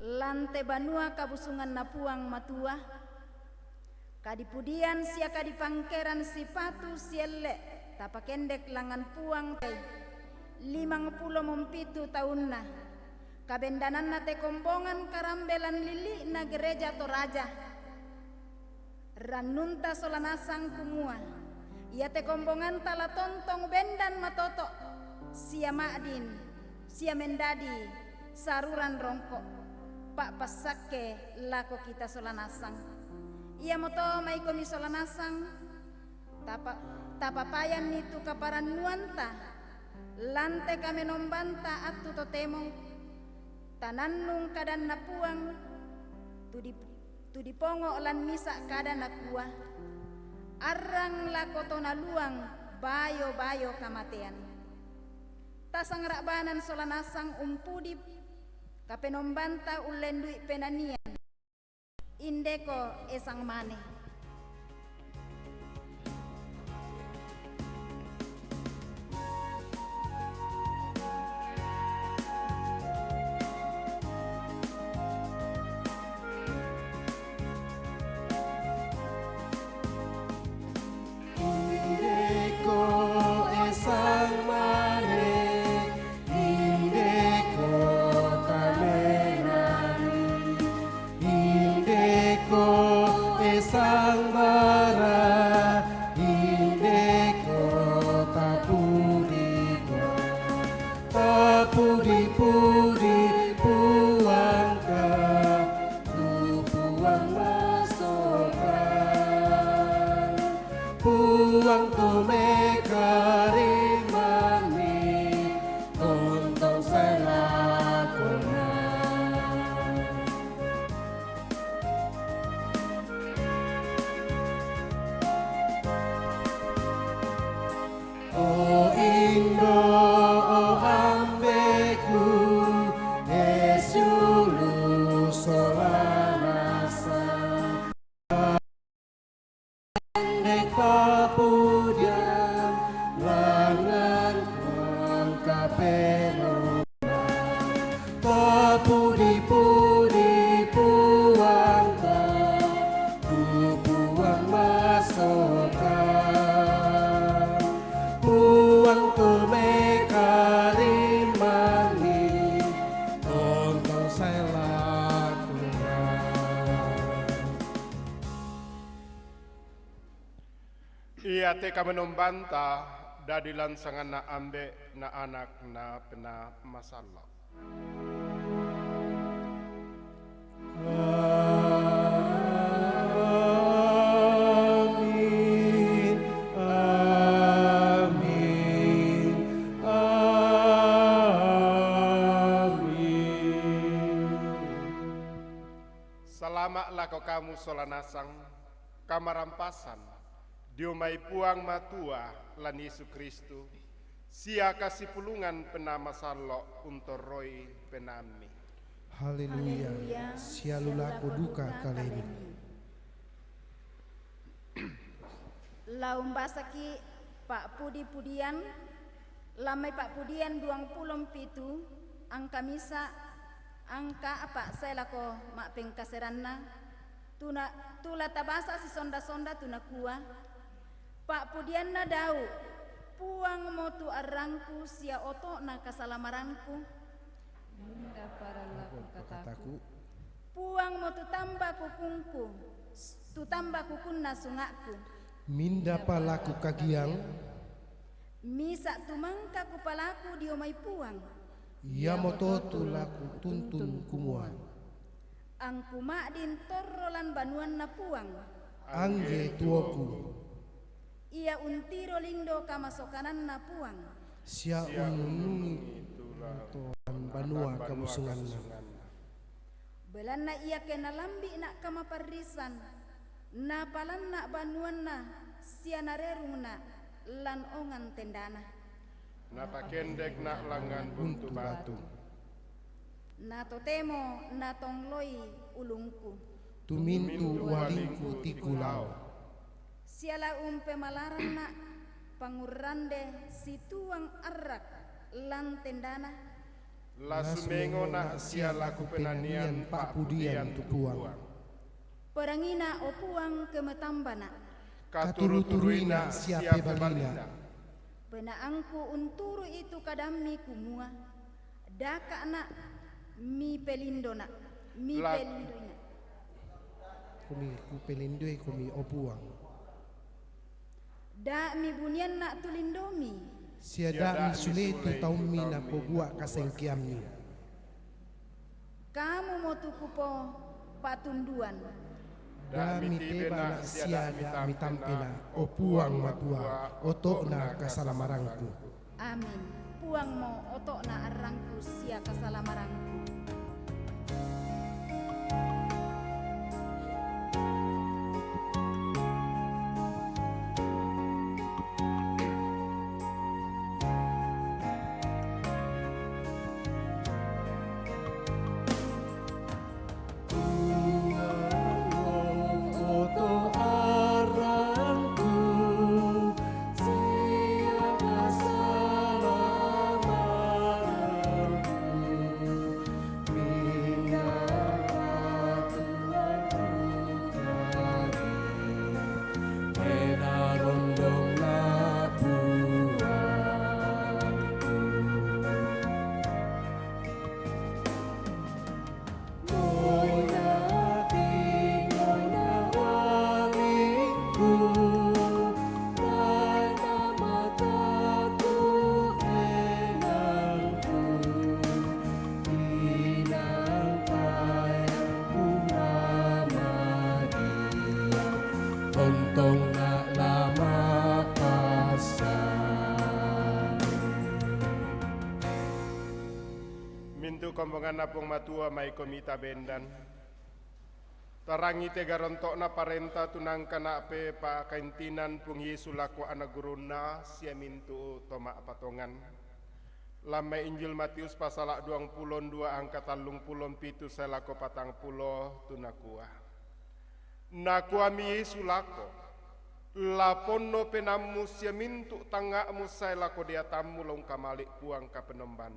lante banua kabusungan na puang matua, kadipudian sia kadipangkeran sipatu sielle tapakendek langan puang tei 50 tahunna kabendanan na te kombongan karambelan lili na gereja toraja ranunta solanasang kumua ia te kombongan tala tontong bendan matoto sia madin sia mendadi saruran rongko pak pasake lako kita solanasang ia moto mai komi solanasang tapapayan nitu kaparan nuanta lante kami nombanta atu totemo tanannung kadan napuang tudipongo lan misa kadan nakua arang lakoto naluang bayo kamatean tasang rakbanan solanasang umpudip kapenombanta ulendui penanian indeko esang mane. Ia teka menombanta dadi lansangan na ambe na anak na pena masalah. Amin, amin, amin. Selamatlah kau kamu solanasang kamarampasan diumai puang matua lan Yesus Kristu sia kasih pulungan penama salo untuk roy penami. Haleluya, sialulaku duka kaleni. Laum basaki Pak Pudian lamai Pak Pudian 27 angka misa angka apa saya lako mak pengkaseranna tula tabasa si sonda-sonda tuna kuah Pak Pudian na dau puang motu arangku sia oto na kasalamaranku Minda para laku kataku puang motu tambah kukungku tu tambah kukun na sungakku Minda palaku kagiang misa tumangka kupalaku diomai puang ia mototu laku tuntun kumua angku makdin torrolan banuan na puang angge tuoku ia untiro lindo kamasokanan na puang sia unungi toan banua kamusunganna belan na ia kena lambi nak kamaparisan na palan nak banuan na sia narerung na lan ongan tendana Na pakendek na langan buntu batu. na totemo na tongloi ulungku tumintu walingku tikulau siala umpe malaran na pangurande situang arak lan tendana Lasumengo na sia laku penanian Pak Pudian tu puang. Perangina o puang kemetambana. Katuru-turuina sia pebalina. Penaangku unturu itu kadami kumua. Daka na mi pelindona. Mi pelindoina. Kumi ku pelindoi kumi opuang. Da mi bunian na tulindomi. Siada mi suletu taumi na ko buat kasengkiamni. Kamu mau tukupo patunduan. Dami teba na siada mitampena opuang matua otok na kasalamarangku. Amin. Puang mo otok na arangku sia kasalamarangku. Ontong na lama pasan. Mintu kombongan napong matua may komita bendan. Tarangi tegarontok na parenta tunang kanape pa kaintinan pung Yesu laku anak guruna sia mintu toma patongan. Lamai Injil Matius pasal 22 angka 37 selako patang pulo tunakua. Nakuami Yesu lako. Lapono penamu sia mintu tangakmu saya lako dia tamu long kamalik puang ka penemban.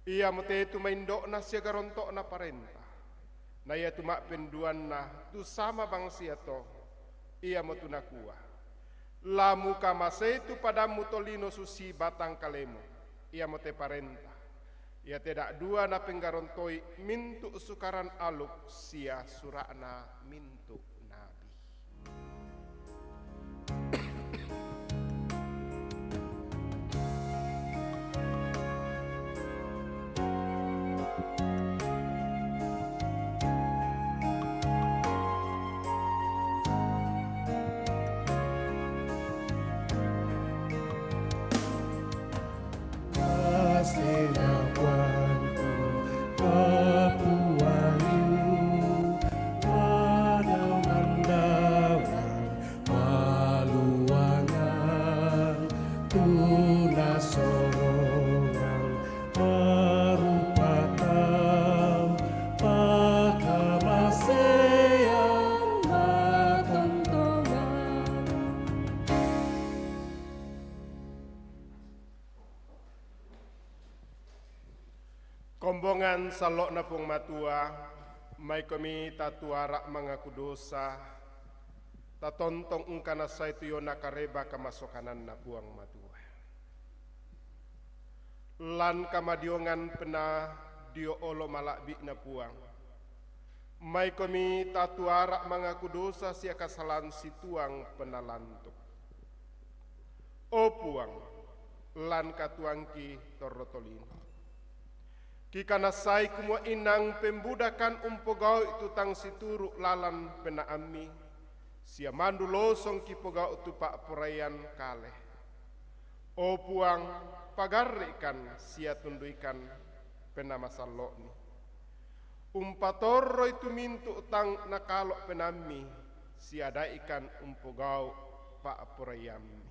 Ia mete tu maindok na sia garontok na parenta. Na ia tu mak penduan na tu sama bangsia to. Ia motu nakua. Lamu kamase tu padamu tolino susi batang kalemu. Ia mote parenta. Ia tidak dua na penggarontoi mintu sukaran aluk sia surana mintu nabi. Kombongan salok na pong matua, may kami tatuarak mengaku dosa, tatontong ungkana sa ito yun nakareba kamasokanan na puang matua. Lan kamadiongan pena dio olo malakbi na puang. May kami tatuarak mengaku dosa siya kasalan si tuang penalantuk. O puang, lan katuangki torotolino. Kikana sai kumua inang pembudakan umpogau itu tang situru lalan penaami. Sia mandu losong kipogau itu pak perayan kale. O puang pagarikan sia tunduikan penama salokni. Umpatoro itu mintu tang nakalok penami. Sia daikan umpogau pak perayami.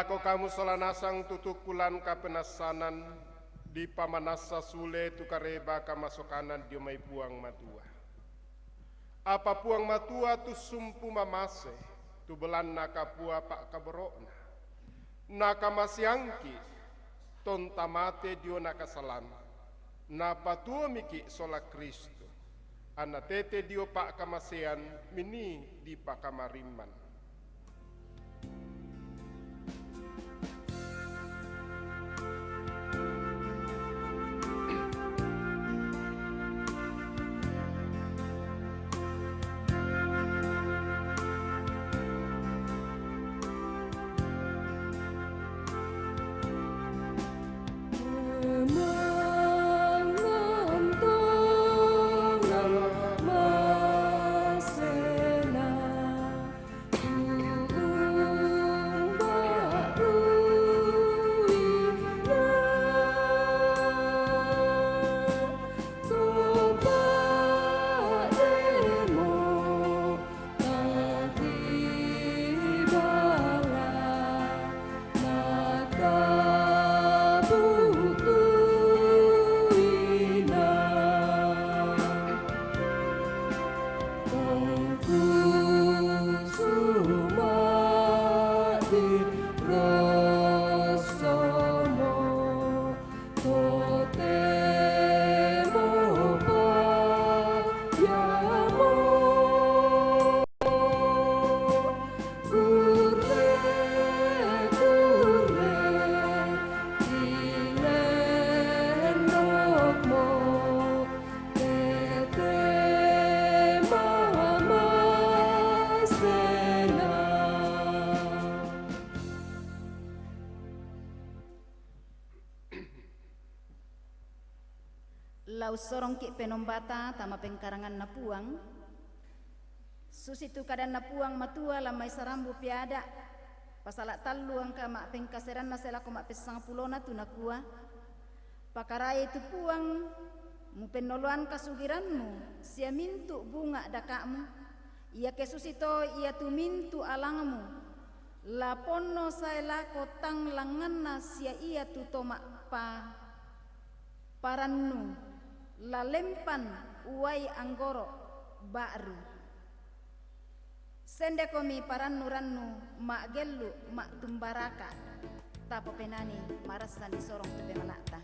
Lako kamu solanasang tutukulan kapenasanan di pamanasa sule tukareba kamasokanan dio may puang matua. Apa puang matua tu sumpu mamase tu belan nakapua pak kaborona. Nakamasyangki ton tamate dio nakasalan. Napatua miki sola Kristo. Anatete dio pak kamasean mini di pak kamariman. Lau sorong ki penombata tama pengkarangan na puang. Susitu kadan na puang matua lamay sarambu piada. Pasala talu ang kama pengkaseran na sela kuma pesang pulona tu nakua. Pakarai tu puang mu penoloan kasugiranmu sia mintu bunga dakakmu. Ia kesusito ia tu mintu alangmu. Lapono saela kotang langana sia ia tu tomak pa parannu. Lalempan uai anggoro baru. Sende komi parannu rannu mak gelu mak tumbaraka. Tapo penani marasan di sorong tu pemalata.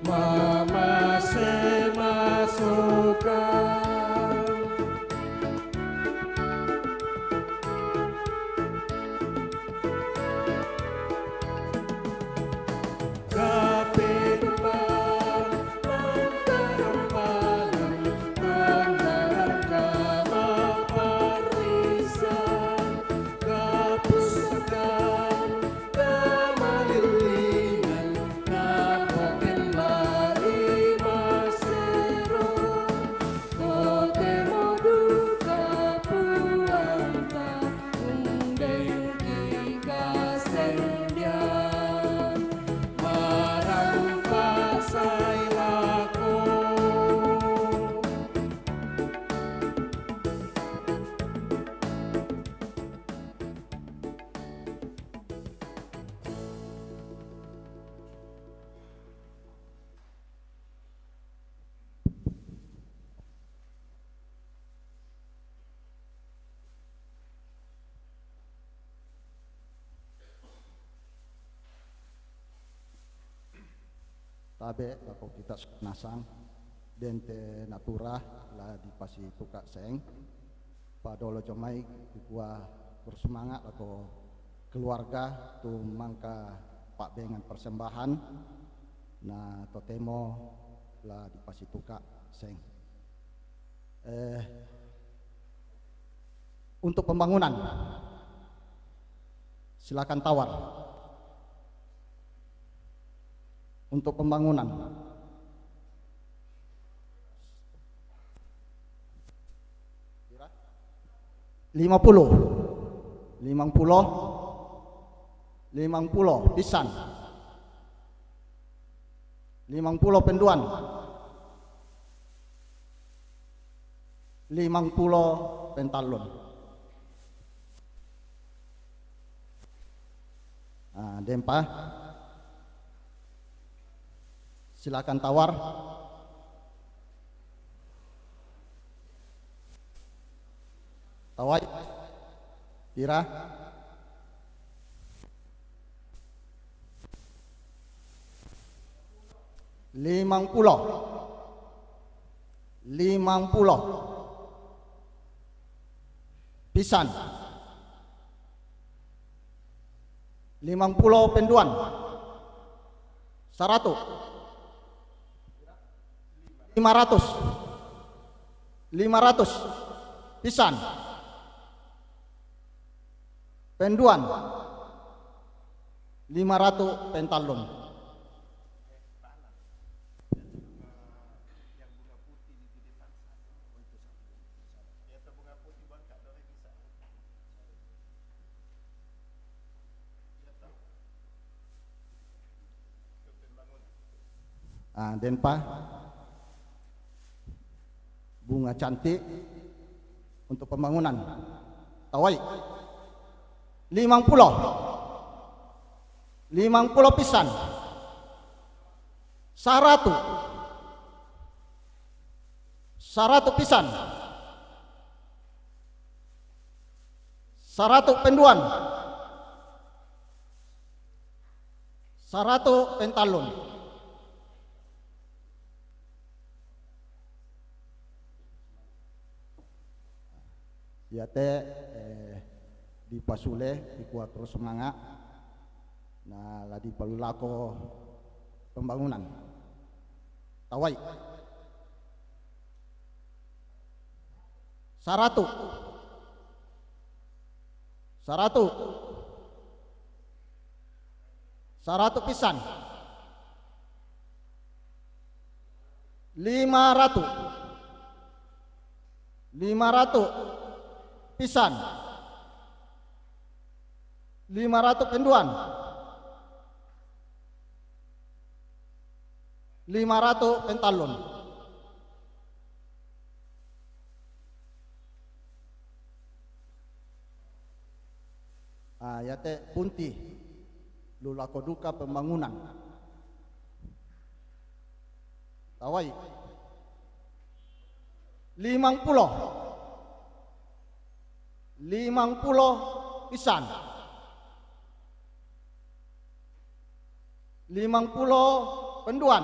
Mama se tabe lako kita nasang dente natura la di pasi tuka seng padolo jomai dikua bersemangat atau keluarga tu mangka pak dengan persembahan na totemo la di pasi tuka seng. Untuk pembangunan silakan tawar. Untuk pembangunan lima puluh pisan 50 penduan 50 pentalun. Dempa silakan tawar. Tawai Ira limang pulau pisan 50 penduan 500 pisan penduan 500 pentalun. Denpa bunga cantik untuk pembangunan tawai 50 pisan 100 pisan 100 penduan 100 pentalun. Ya di pasule di kuat terus semangat nah ladi pelulako pembangunan tawai 100 pisan 500 pisan 500 penduan 500 pentalun. Yate punti lulako duka pembangunan tawai 50 pisan 50 penduan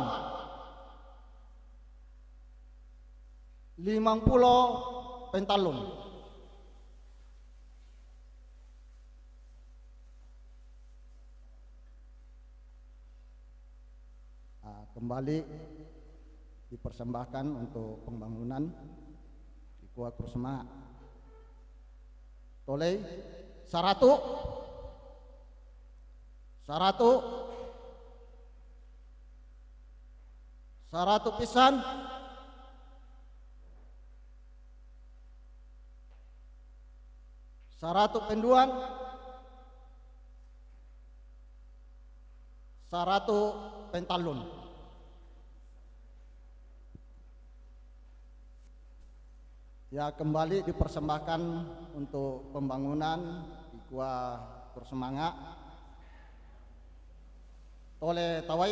50 pentalun. Kembali dipersembahkan untuk pembangunan di Kuat Bersama Tolei 100 pisan 100 penduan 100 pentalun. Ya, kembali dipersembahkan untuk pembangunan di Gua Bersemangat oleh Tawai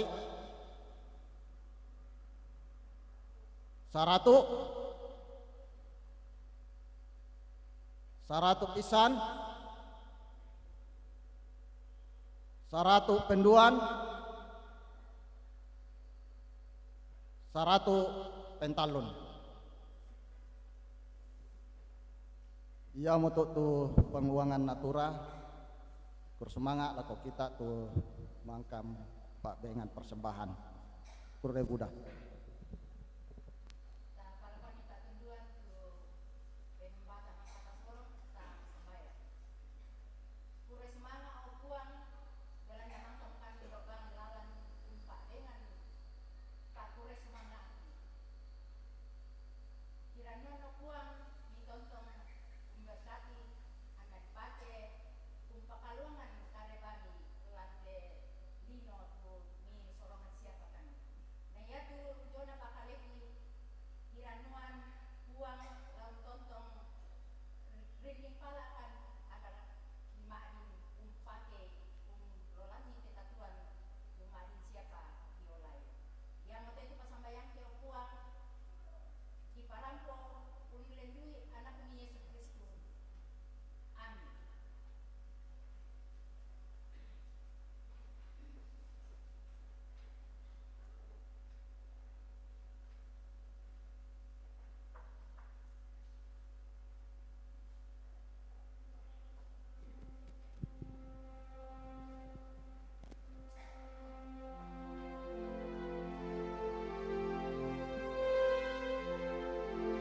100 pisan 100 penduan Saratu pentalun. Ia moto tu penguangan natura bersemangat lah kita tu mangkam pak dengan persembahan. Purre Buddha.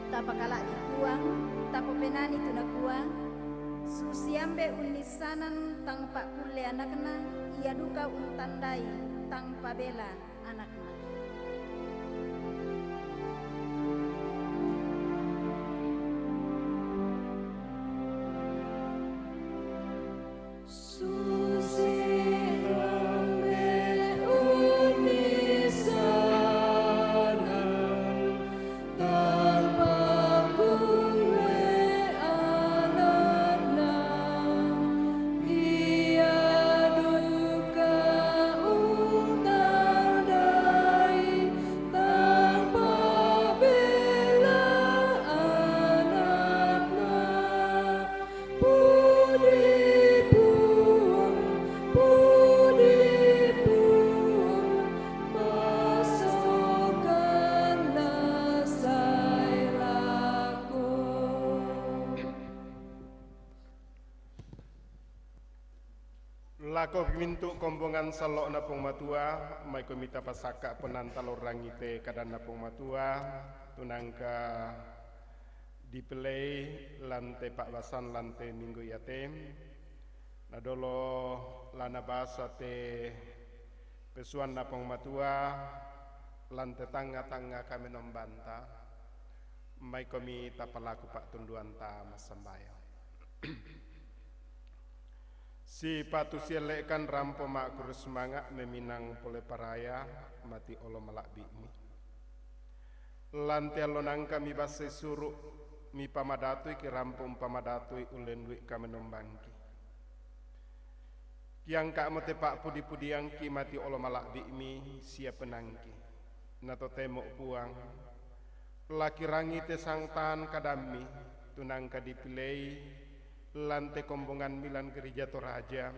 Tapakalak dibuang, tapapenani tunakua, susiambe unisanan tang pak kule anakna, ia duka untandai tang pabela anakna. Lako mintu kombongan salok napong matua, may komita pasaka penantal orang ite kadan napong matua, tunangka dipelay lante pak basan lante minggu yatem, nadolo lana basa te pesuan napong matua, lante tanga-tanga kami nombanta, may komita palaku pak tunduan ta masambayo. Si patu sielekan rampo mak kurus semangat meminang pole paraya mati olo malak bimi. Lantia lonang kami base suruh mi pamadatui ki rampo pamadatu ulen duit kami nombangki. Kiang kak mote pak pudi yang ki mati olo malak bimi siap penangki. Nato temok puang. Laki rangi te sangtan kadami tunangka dipilei. Lante kombongan milan gereja Toraja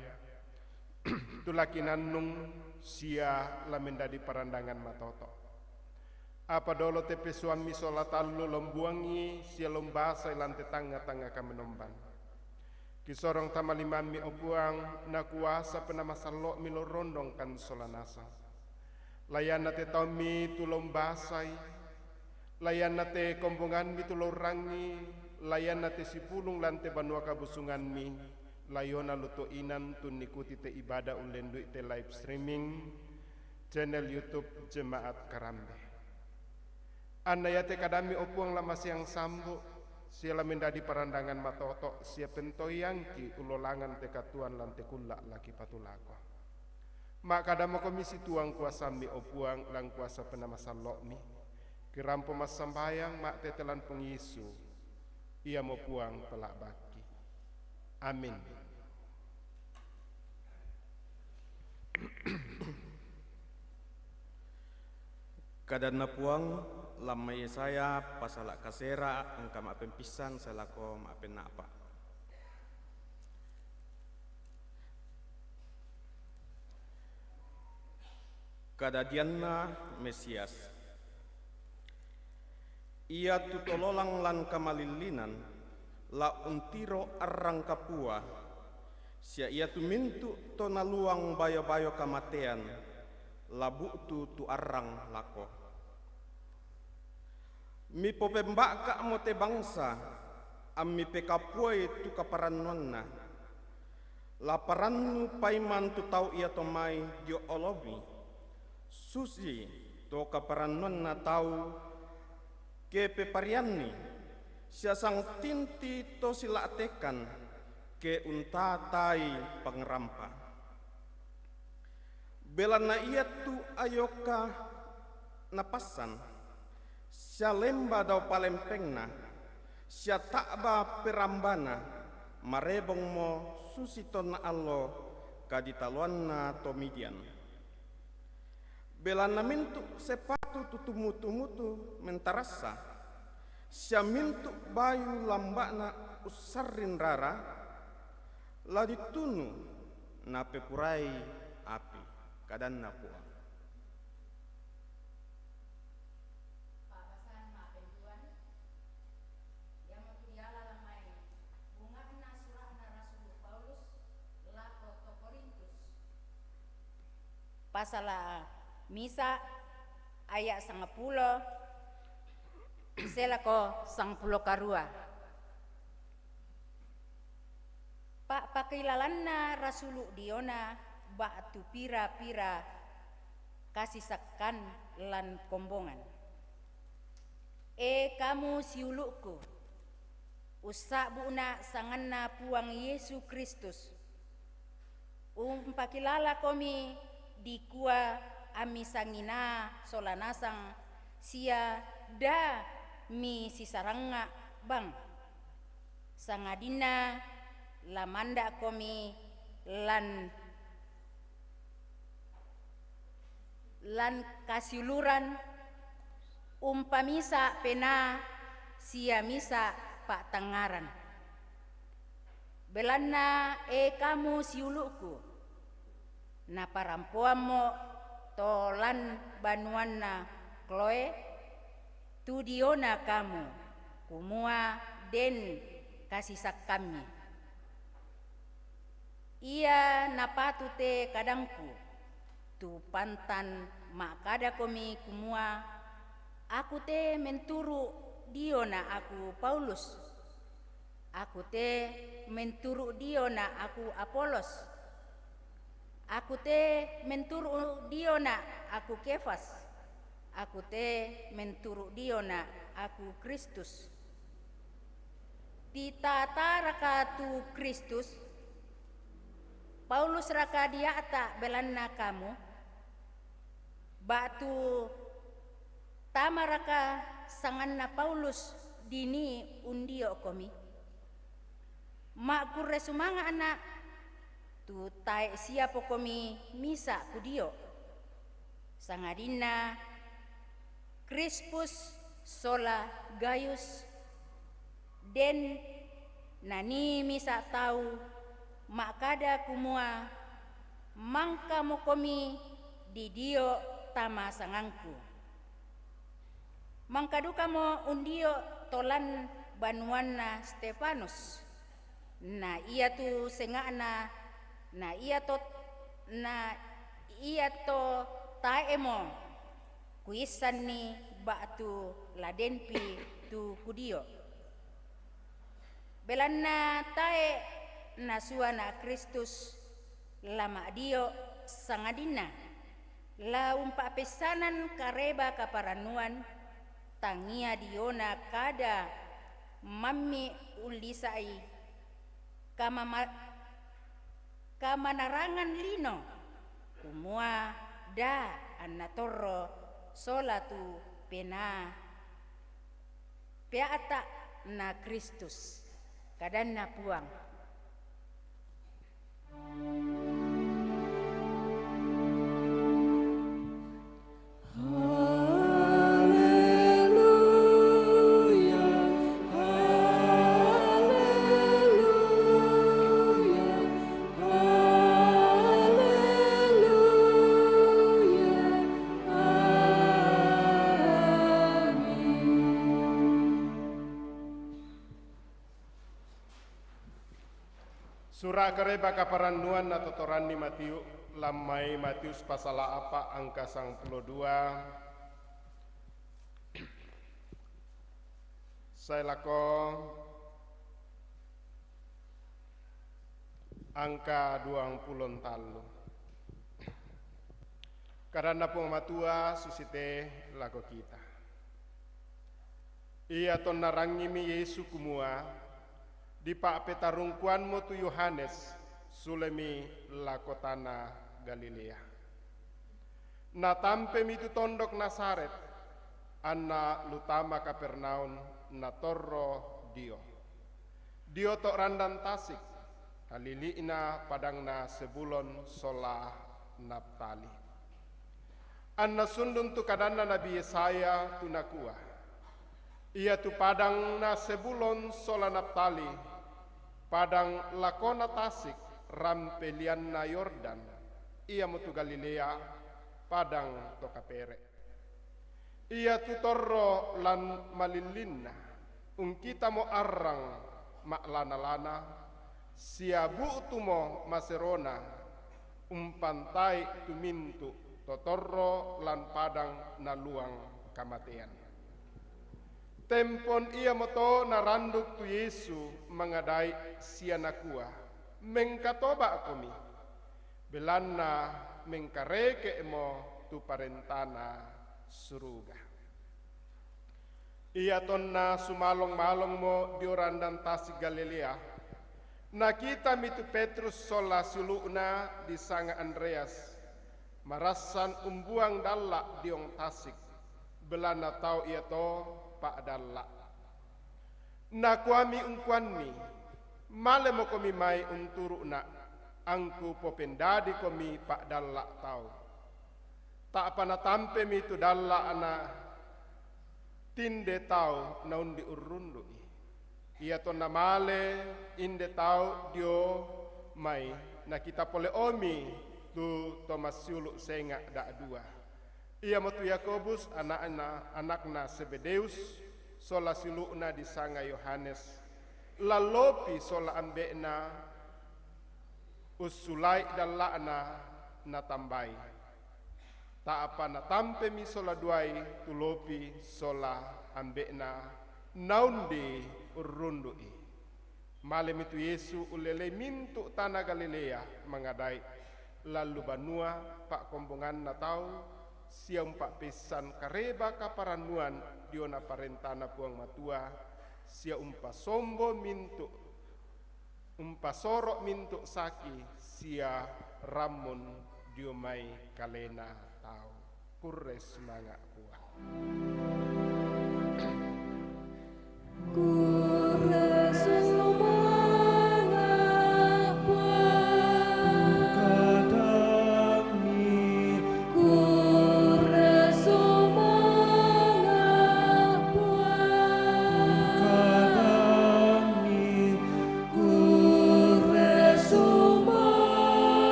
tulaki nannung sia lamenda di parandangan matoto apa dolo tepe suami solatallu lombuangi sia lombasa lante tanga-tanga kami nombang kisorong tamalimami opuang na kuasa penama salok milo rondong kan solanasa layan nate tomi tulombasai layan nate kombongan mi tulorangi layan nate sipulung lante banua kabusungan mi layona luto inan tun ikuti te ibadah ulen duit te live streaming channel YouTube Jemaat Karambe. Andayate kadami opuang lama siang sambo siala mendadi parandangan matoto sia pentoyangki ulolangan te katuan lante kulak laki patulako. Mak kadamo komisi tuang kuasa mi opuang lang kuasa penama salok mi kirampo mas sambayang mak tetelan pengisu ia mau puang pelak baki. Amin. Kadan na puang lamay saya pasalak kasera angka mapen pisang salako mapen napa. Kadadianna Mesias Ia tutololang lan kamalilinan, la untiro arrang kapua, sia ia tu mintu to naluang bayo-bayo kamatean, labu tu arrang lako. Mi popembaka mote bangsa, ammi pekapuai tu kaparanonna, laparannu paiman tu tau ia tomai dio olobi, susi to kaparanonna tau ke peparianni, sia sang tinti to silatekan ke untatai pangerampa. Belana ia tu ayoka napasan, sia lemba dau palempengna, sia takba perambana, marebong mo susiton na allo kaditaluanna tomidian. Belana mintu sepatu tutumutu mentarasa, sia mintu bayu lambakna usarin rara, la ditunu na pepurai api kadanna puang. Pasal misa ayat 10 selako 10 karua. Pak pakilalanna rasulu diona batu pira-pira kasih sakan lan kombongan. Kamu siuluku usak buna sanganna puang Yesus Kristus. Pakilala komi di kua ami sangina solanasang sia da mi sisaranga bang sangadina lamanda komi lan kasiuluran umpamisa pena sia misa pak tangaran. Belana kamu siuluku na parampuamo tolan banuanna Chloe tu diona kamu kumua den kasisak kami. Ia napatute kadangku tu pantan makada komi kumua aku te menturu diona aku Paulus, aku te menturu diona aku Apolos, aku te menturu diona aku Kefas, aku te menturu diona aku Kristus. Titata raka tu Kristus, Paulus raka diata belanna kamu, batu tama raka sanganna Paulus dini undio komi. Mak kure sumanga anak tu tae siapa komi misa kudio sangadina Crispus sola Gaius den nani misa tahu makada kumua mangka mo komi di dio tama sangangku mangkaduka mo undio tolan banuana Stefanus na iya tu sengana na iya to taemo kuisan ni batu ladenpi tu kudio belanna tae nasuana Kristus lama dio sangadina la umpa pesanan kareba kaparanuan tangia diona kada mammi ulisai kamanarangan lino kumua da anatoro solatu pena peata na Kristus kadanna puang. Surah kareba kaparanduan atau torani Matius lamai Matius pasal apa angka 92. Saya lako angka 20 talu. Karena pong matua susite lako kita. Ia ton narangi mi Yesu kumua di pak petarungkuan mo tu Yohanes sulemi lakotana Galilea. Na tampe mi tu tondok Nasaret anna lutama Kapernaum na torro Dio. Dio tok randan Tasik haliliina padangna sebulon sola Naptali. Anna sundun tu kadanna Nabi Yesaya tu nakua. Ia tu padang na sebulon sola Naptali, padang lakona Tasik rampelian na Yordan. Ia mutu Galilea, padang to kapere. Ia tu torro lan malilinna, kita mo arang maklana-lana, siabu tu mo maserona, pantai tu mintu, totorro lan padang na luang kamatian. Tempon ia moto naranduk tu Yesu mengadai sianakua, mengkatoba kami, belanna mengkareke mo tu parentana suruga. Ia tonna sumalong-malong mo diorandan Tasik Galilea, nakita mitu Petrus sola suluna di sanga Andreas, marasan umbuang dalla diong Tasik, belana tau ia to pak dalla. Nakuami ungkuanmi, male mo komi mai unturu na, angku popendadi komi pak dalla tau. Tak apa na tampe mi tu dalla ana tinde tau naundi urrundu. Ia to na male inde tau dio mai na kita pole omi tu Thomas Yulu senga da dua. Ia motu Yakobus anakna Sebedeus sola siluna di sanga Yohanes lalopi sola ambena usulai dalla ana na tambai. Tak apa na tampe mi sola duai tulopi sola ambena naundi urrundui. Malam itu Yesu ulele mintu tanah Galilea mengadai lalu banua pak kombongan na tau siang pak pesan kareba kaparanuan diona parentana puang matua sia umpa sombo mintu umpa sorok mintu saki sia ramun diomai kalena tau kurres semangat kuah.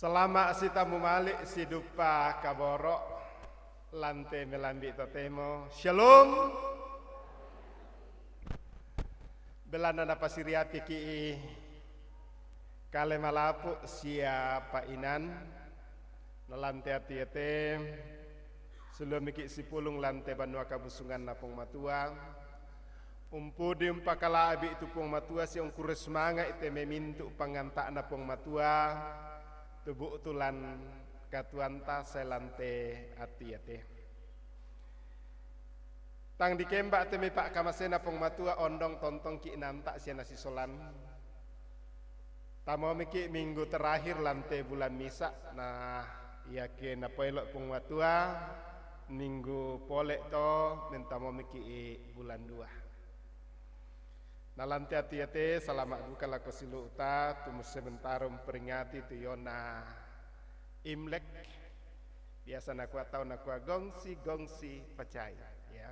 Selama sita mumalik si dupa kaborok lante melambi totemo shalom belanda na pasiriati ki kale malapu siapa inan nalante ati-ate sebelum iki sipulung lante banua kabusungan napong matua umpudi umpakala abi itu pong matua si ongkure semanga ite memintu pangantak napong matua tubuh tulan katuanta selante ati-ate. Tang dikembak temi pak kamasena pong matua ondong tontong ki nanta sia nasi solan. Tamo miki minggu terakhir lante bulan misa nah iya ke na poelok pong matua minggu polek to mentamo miki bulan 2. Nalanti ati-ate salamat duka lako silu uta tumus sebentar memperingati tu yona Imlek biasa nakua tau nakua gongsi percaya ya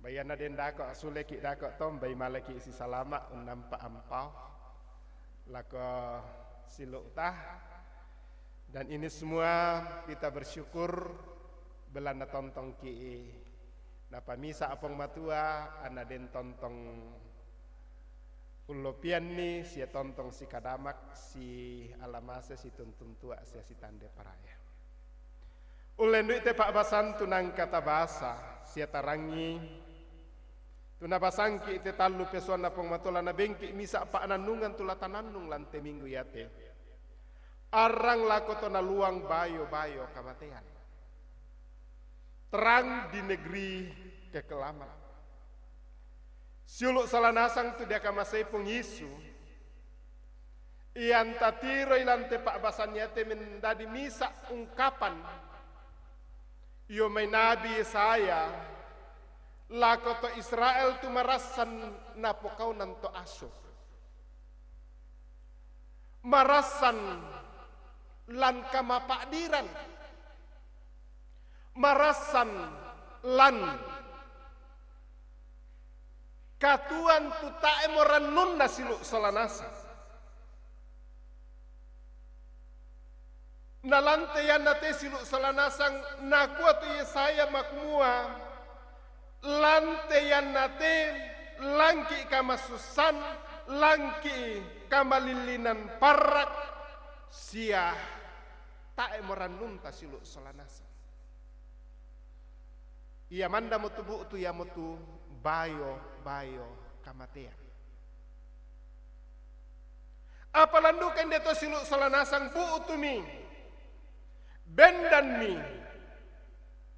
bayana den dako asule ki dako tom bay malaki isi salamat nampak ampau lako silu uta Dan ini semua kita bersyukur belanda tontong ki napa misa apong matua ana den tontong ulopian ni sia tontong si kadamak si alamase si tuntun tua sia si tande paraya. Ulendu ite Pak Basan tunang kata bahasa sia tarangi tuna basangki ite talu pesuan apong matola na bengki misa pa ananungan tula tananung lante minggu yate. Arang lako to na luang bayo-bayo kamatean. Terang di negeri kekelaman. Siuluk salanasang tu dia kamasay pong Yesu. Iyan tatiro ilante Pak Basan yate mendadi misa ungkapan. Iyo may nabi Yesaya. Lako to Israel tu marasan na pokaw nan to aso. Marasan lan kamapadiran. Marasan lan katuan tu tae moranun na silu salanasa. Nalantayan nate silu salanasang nakuha tu Yesaya makmua. Lantayan nate langki kamasusan, langki kamalilinan parak, sia tae moranun ta silu salanasa. Ia manda mutu tu ya mutu bayo kamatean. Apalandukan deto silu salanasang buutu mi bendan mi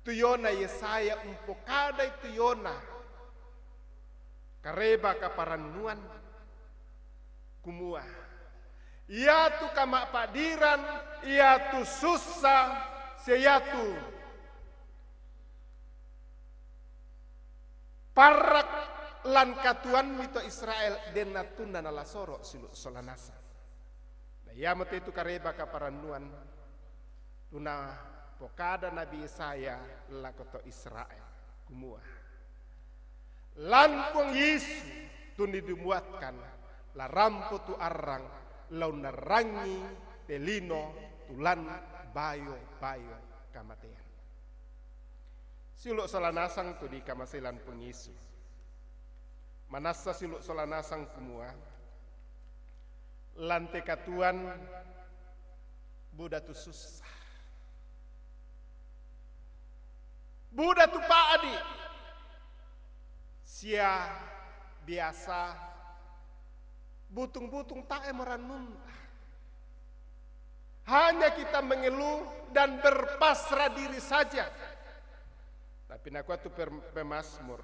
tuyona Yesaya umpokadai tuyona kareba kaparanuan kumua. Iatu kama padiran, iatu susah, seyatu parak lan katuan mito Israel den natunda nalasoro silu solanasa. Ya mate itu kareba kaparanuan tuna pokada Nabi Yesaya lakoto Israel kumua. Lan pong Yesu tuni dimuatkan la rampo tu arang lau narangi telino tulan bayo kamatean. Siluk salanasang tu di kamasilan pong Yesu. Manasa siluk salanasang kumua. Lante katuan Buddha tu susah. Buddha tu paadi. Sia biasa butung-butung tak meranun. Hanya kita mengeluh dan berpasrah diri saja. Tapi nakwa tu pemasmur.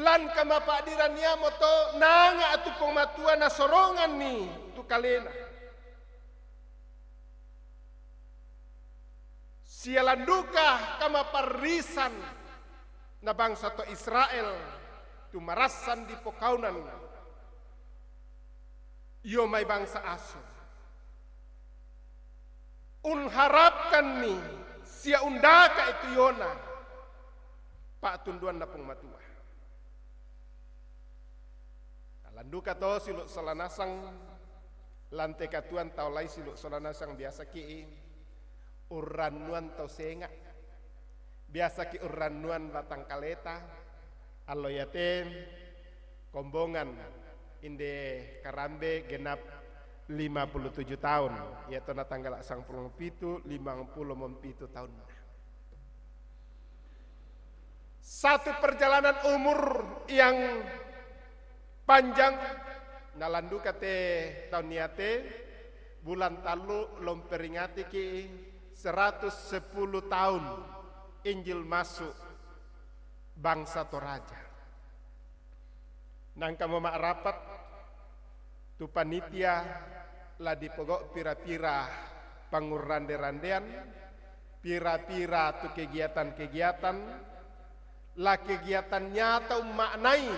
Lan kama padiran niya mo to nanga atu pematuan na sorongan ni tu kalena. Sialanduka kama parisan na bangsa to Israel tu marasan di pokaunan. Iyo may bangsa aso. Unharapkan ni sia undaka itu yona. Pak tunduan na pengmatua. Landuka to siluk salanasang lante katuan tau lai siluk salanasang biasa ki uranuan tau senga biasa ki uranuan batang kaleta aloyate kombongan inde karambe genap 57 tahun yaitu na tanggal 57 tahun. Satu perjalanan umur yang panjang nalandu kate tahun niate bulan talu lomperingati ki 110 tahun Injil masuk bangsa Toraja. Nangka mama rapat tu panitia la dipogok pira-pira pangurande-randean pira-pira tu kegiatan-kegiatan la kegiatan nyata maknai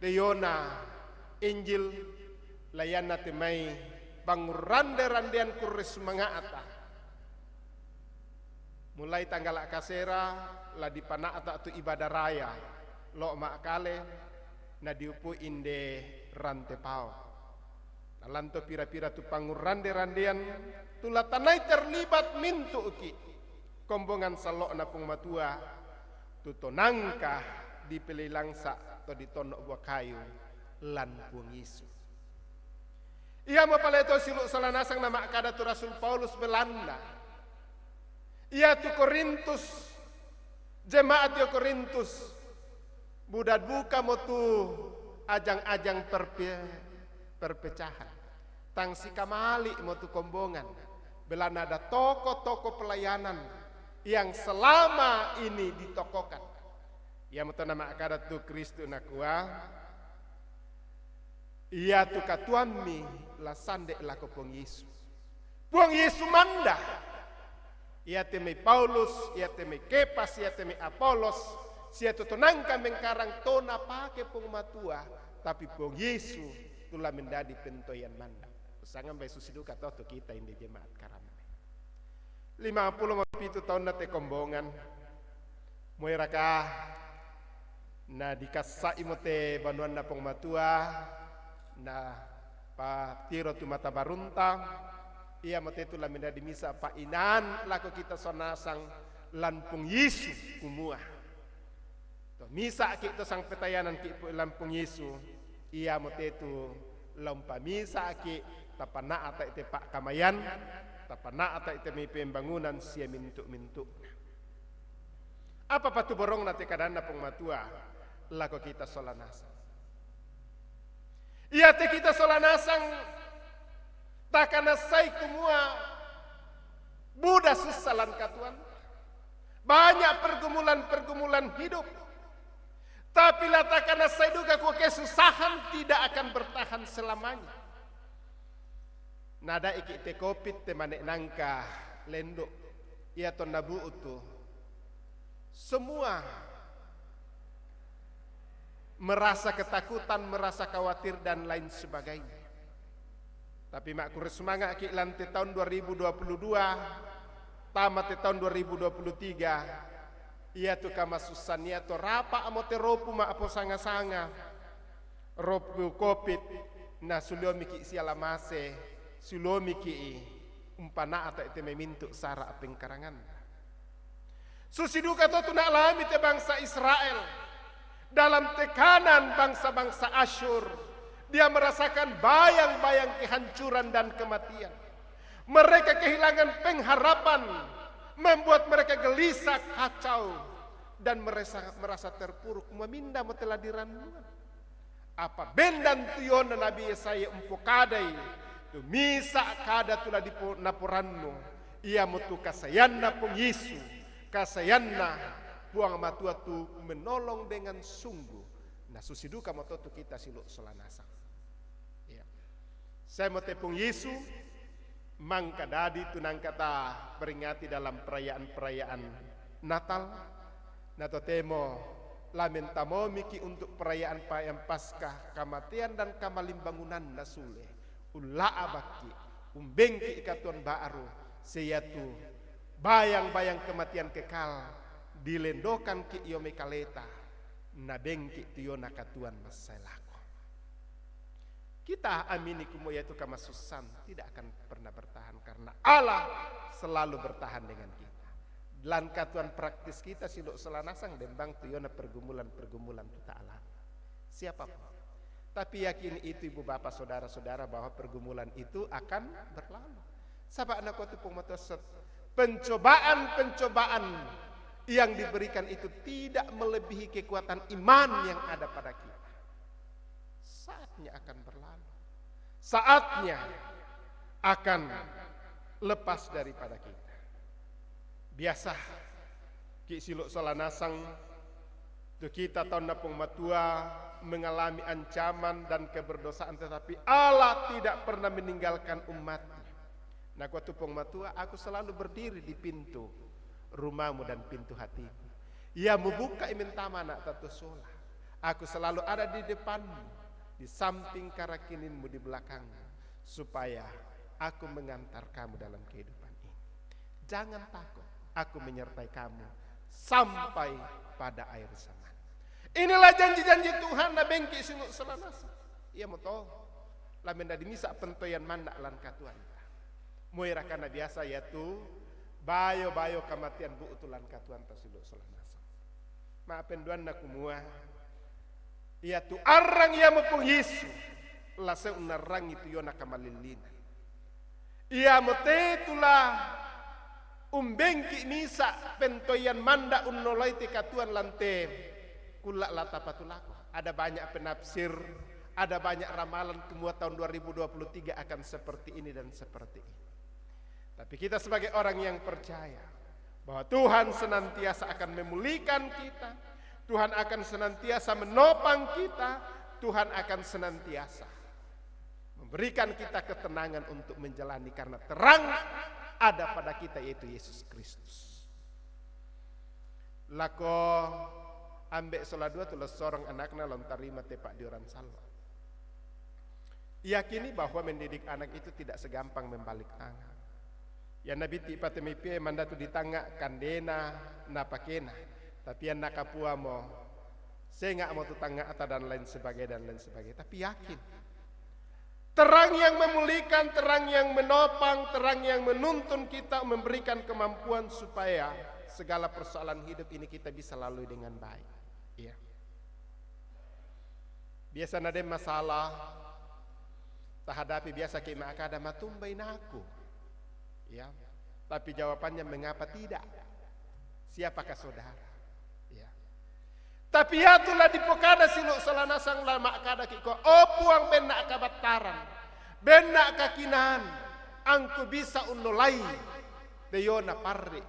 Deyona Injil layana temai pangurande-randean kurres mangaata. Mulai tanggal kasera la dipanaata tu ibadah raya lo makale na diupu inde rantepao. Nalanto pira-pira tu pangurande-randean tula tanai terlibat mintu uki kombongan salok na pung matua tu tonangka dipilih langsa atau ditonok buah kayu lan pung Yesus. Ia mapaleto siluk salanasang nama kada tu Rasul Paulus Belanda. Ia tu Korintus, jemaat di Korintus, budak buka motu ajang-ajang perpecahan. Tangsi kamali motu kombongan. Belanda ada toko-toko pelayanan yang selama ini ditokokan. Ia motu nama kada tu Kristus nakua. Ia tu katuami la sande la ko Puang Yesus. Puang Yesus manda. Ia temei Paulus, ia temei Kepas, ia temei Apolos, sia tu tonangka mengkarang tona pake pung matua, tapi Puang Yesus tula mendadi pentoyan manda. Sangan bai susiduka to kita indi jemaat karame. 57 tahun nate kombongan. Moiraka na dikasai mote banuan na pung matua. Na pa tiro tu mata barunta ia mate tu lamenda di misa pa inan lako kita sonasang lampung Yesus kumua to misa kita sang petayanan ki lampung Yesus ia mate tu lampa misa ki tapana ata ite pak kamayan tapana ata ite mi pembangunan sia mintu apa patu borong nate kadana pung matua lako kita solanasa. Ia te kita solanasang takana sai kumua Buddha susalan katuan. Banyak pergumulan-pergumulan hidup. Tapi latakana sai duga ku kesusahan tidak akan bertahan selamanya. Nada iki te kopit te manek nangka lendo. Ia ton nabu utu. Semua merasa ketakutan, merasa khawatir dan lain sebagainya. Tapi makku semangat ki lante tahun 2022, tamat tahun 2023. Ia tu kama susania to rapa amote ropu ma apo sanga-sanga. Ropu kopit na sulomi ki sialamase, sulomi ki umpana ata ite memintu sara apeng karangan. Susiduka to tuna alami te bangsa Israel. Dalam tekanan bangsa-bangsa Asyur, dia merasakan bayang-bayang kehancuran dan kematian. Mereka kehilangan pengharapan, membuat mereka gelisah, kacau, dan merasa terpuruk. Meminda meteladiran. Apa bendan tuyon Nabi Yesaya empukadai, tu misa kada tula di napuranno, ia mutu kasayanna pung Yesu, kasayanna buang matua tu menolong dengan sungguh. Nah susiduka moto tu kita siluk solanasang. Ya. Saya mote pung Yesu mangka dadi tunang kata peringati dalam perayaan-perayaan Natal. Nato temo lamentamo miki untuk perayaan Paskah kematian dan kamalimbangunan nasule. Ulla abaki umbengki ikatuan baru seyatu bayang-bayang kematian kekal. Dilendokan ki iyo mekaleta nabengki tiyo nakatuan masalako. Kita amini kumo yaitu kamasusan tidak akan pernah bertahan karena Allah selalu bertahan dengan kita. Dalam katuan praktis kita siluk selanasang dembang tiyo na pergumulan-pergumulan kita alami. Siapapun. Tapi yakin itu ibu bapak saudara-saudara bahwa pergumulan itu akan berlalu. Sabak anak waktu pemotosot pencobaan-pencobaan yang diberikan itu tidak melebihi kekuatan iman yang ada pada kita. Saatnya akan berlalu. Saatnya akan lepas daripada kita. Biasa ki siluk solanasang tu kita tahun napung matua mengalami ancaman dan keberdosaan, tetapi Allah tidak pernah meninggalkan umatnya. Nah kuatu pung matua aku selalu berdiri di pintu rumahmu dan pintu hatimu. Ia membuka imentama nak tatu sola. Aku selalu ada di depanmu, di samping karakininmu, di belakangmu, supaya aku mengantar kamu dalam kehidupan ini. Jangan takut, aku menyertai kamu sampai pada akhir zaman. Inilah janji-janji Tuhan na bengki sinuk selanasa. Ia mau tahu lamen da dimisa pentoyan manda lan katuan. Moira kana biasa yaitu bayo kematian bu utulan katuan tasilu solanasa. Maapen duan na kumua. Ia tu arang ia mepung Yesu. Lase unarang itu yona kamalilina. Ia motetula umbengki misa pentoyan manda unnolai te katuan lante kulak lata patulako. Ada banyak penafsir, ada banyak ramalan kemua tahun 2023 akan seperti ini dan seperti ini. Tapi kita sebagai orang yang percaya bahwa Tuhan senantiasa akan memulihkan kita, Tuhan akan senantiasa menopang kita, Tuhan akan senantiasa memberikan kita ketenangan untuk menjalani karena terang ada pada kita yaitu Yesus Kristus. Lako ambek soladua tulah seorang anaknya lontarima tepak di orang salwa. Yakini bahwa mendidik anak itu tidak segampang membalik tangan. Ya Nabi ti patemipie mandatu ditanga kandena napakena. Tapi yang nakapua mo saya nggak mau tetangga ata dan lain sebagainya. Tapi yakin terang yang memulihkan, terang yang menopang, terang yang menuntun kita memberikan kemampuan supaya segala persoalan hidup ini kita bisa lalui dengan baik. Iya. Biasa ada masalah tak hadapi biasa kayak maka ada matumbai naku. Ya, tapi jawabannya mengapa tidak? Siapakah saudara? Ya. Tapi ya tulah di pokada siluk salanasang lama kada kiko opuang benak kabataran, benak kakinan, angku bisa unolai deyona parri,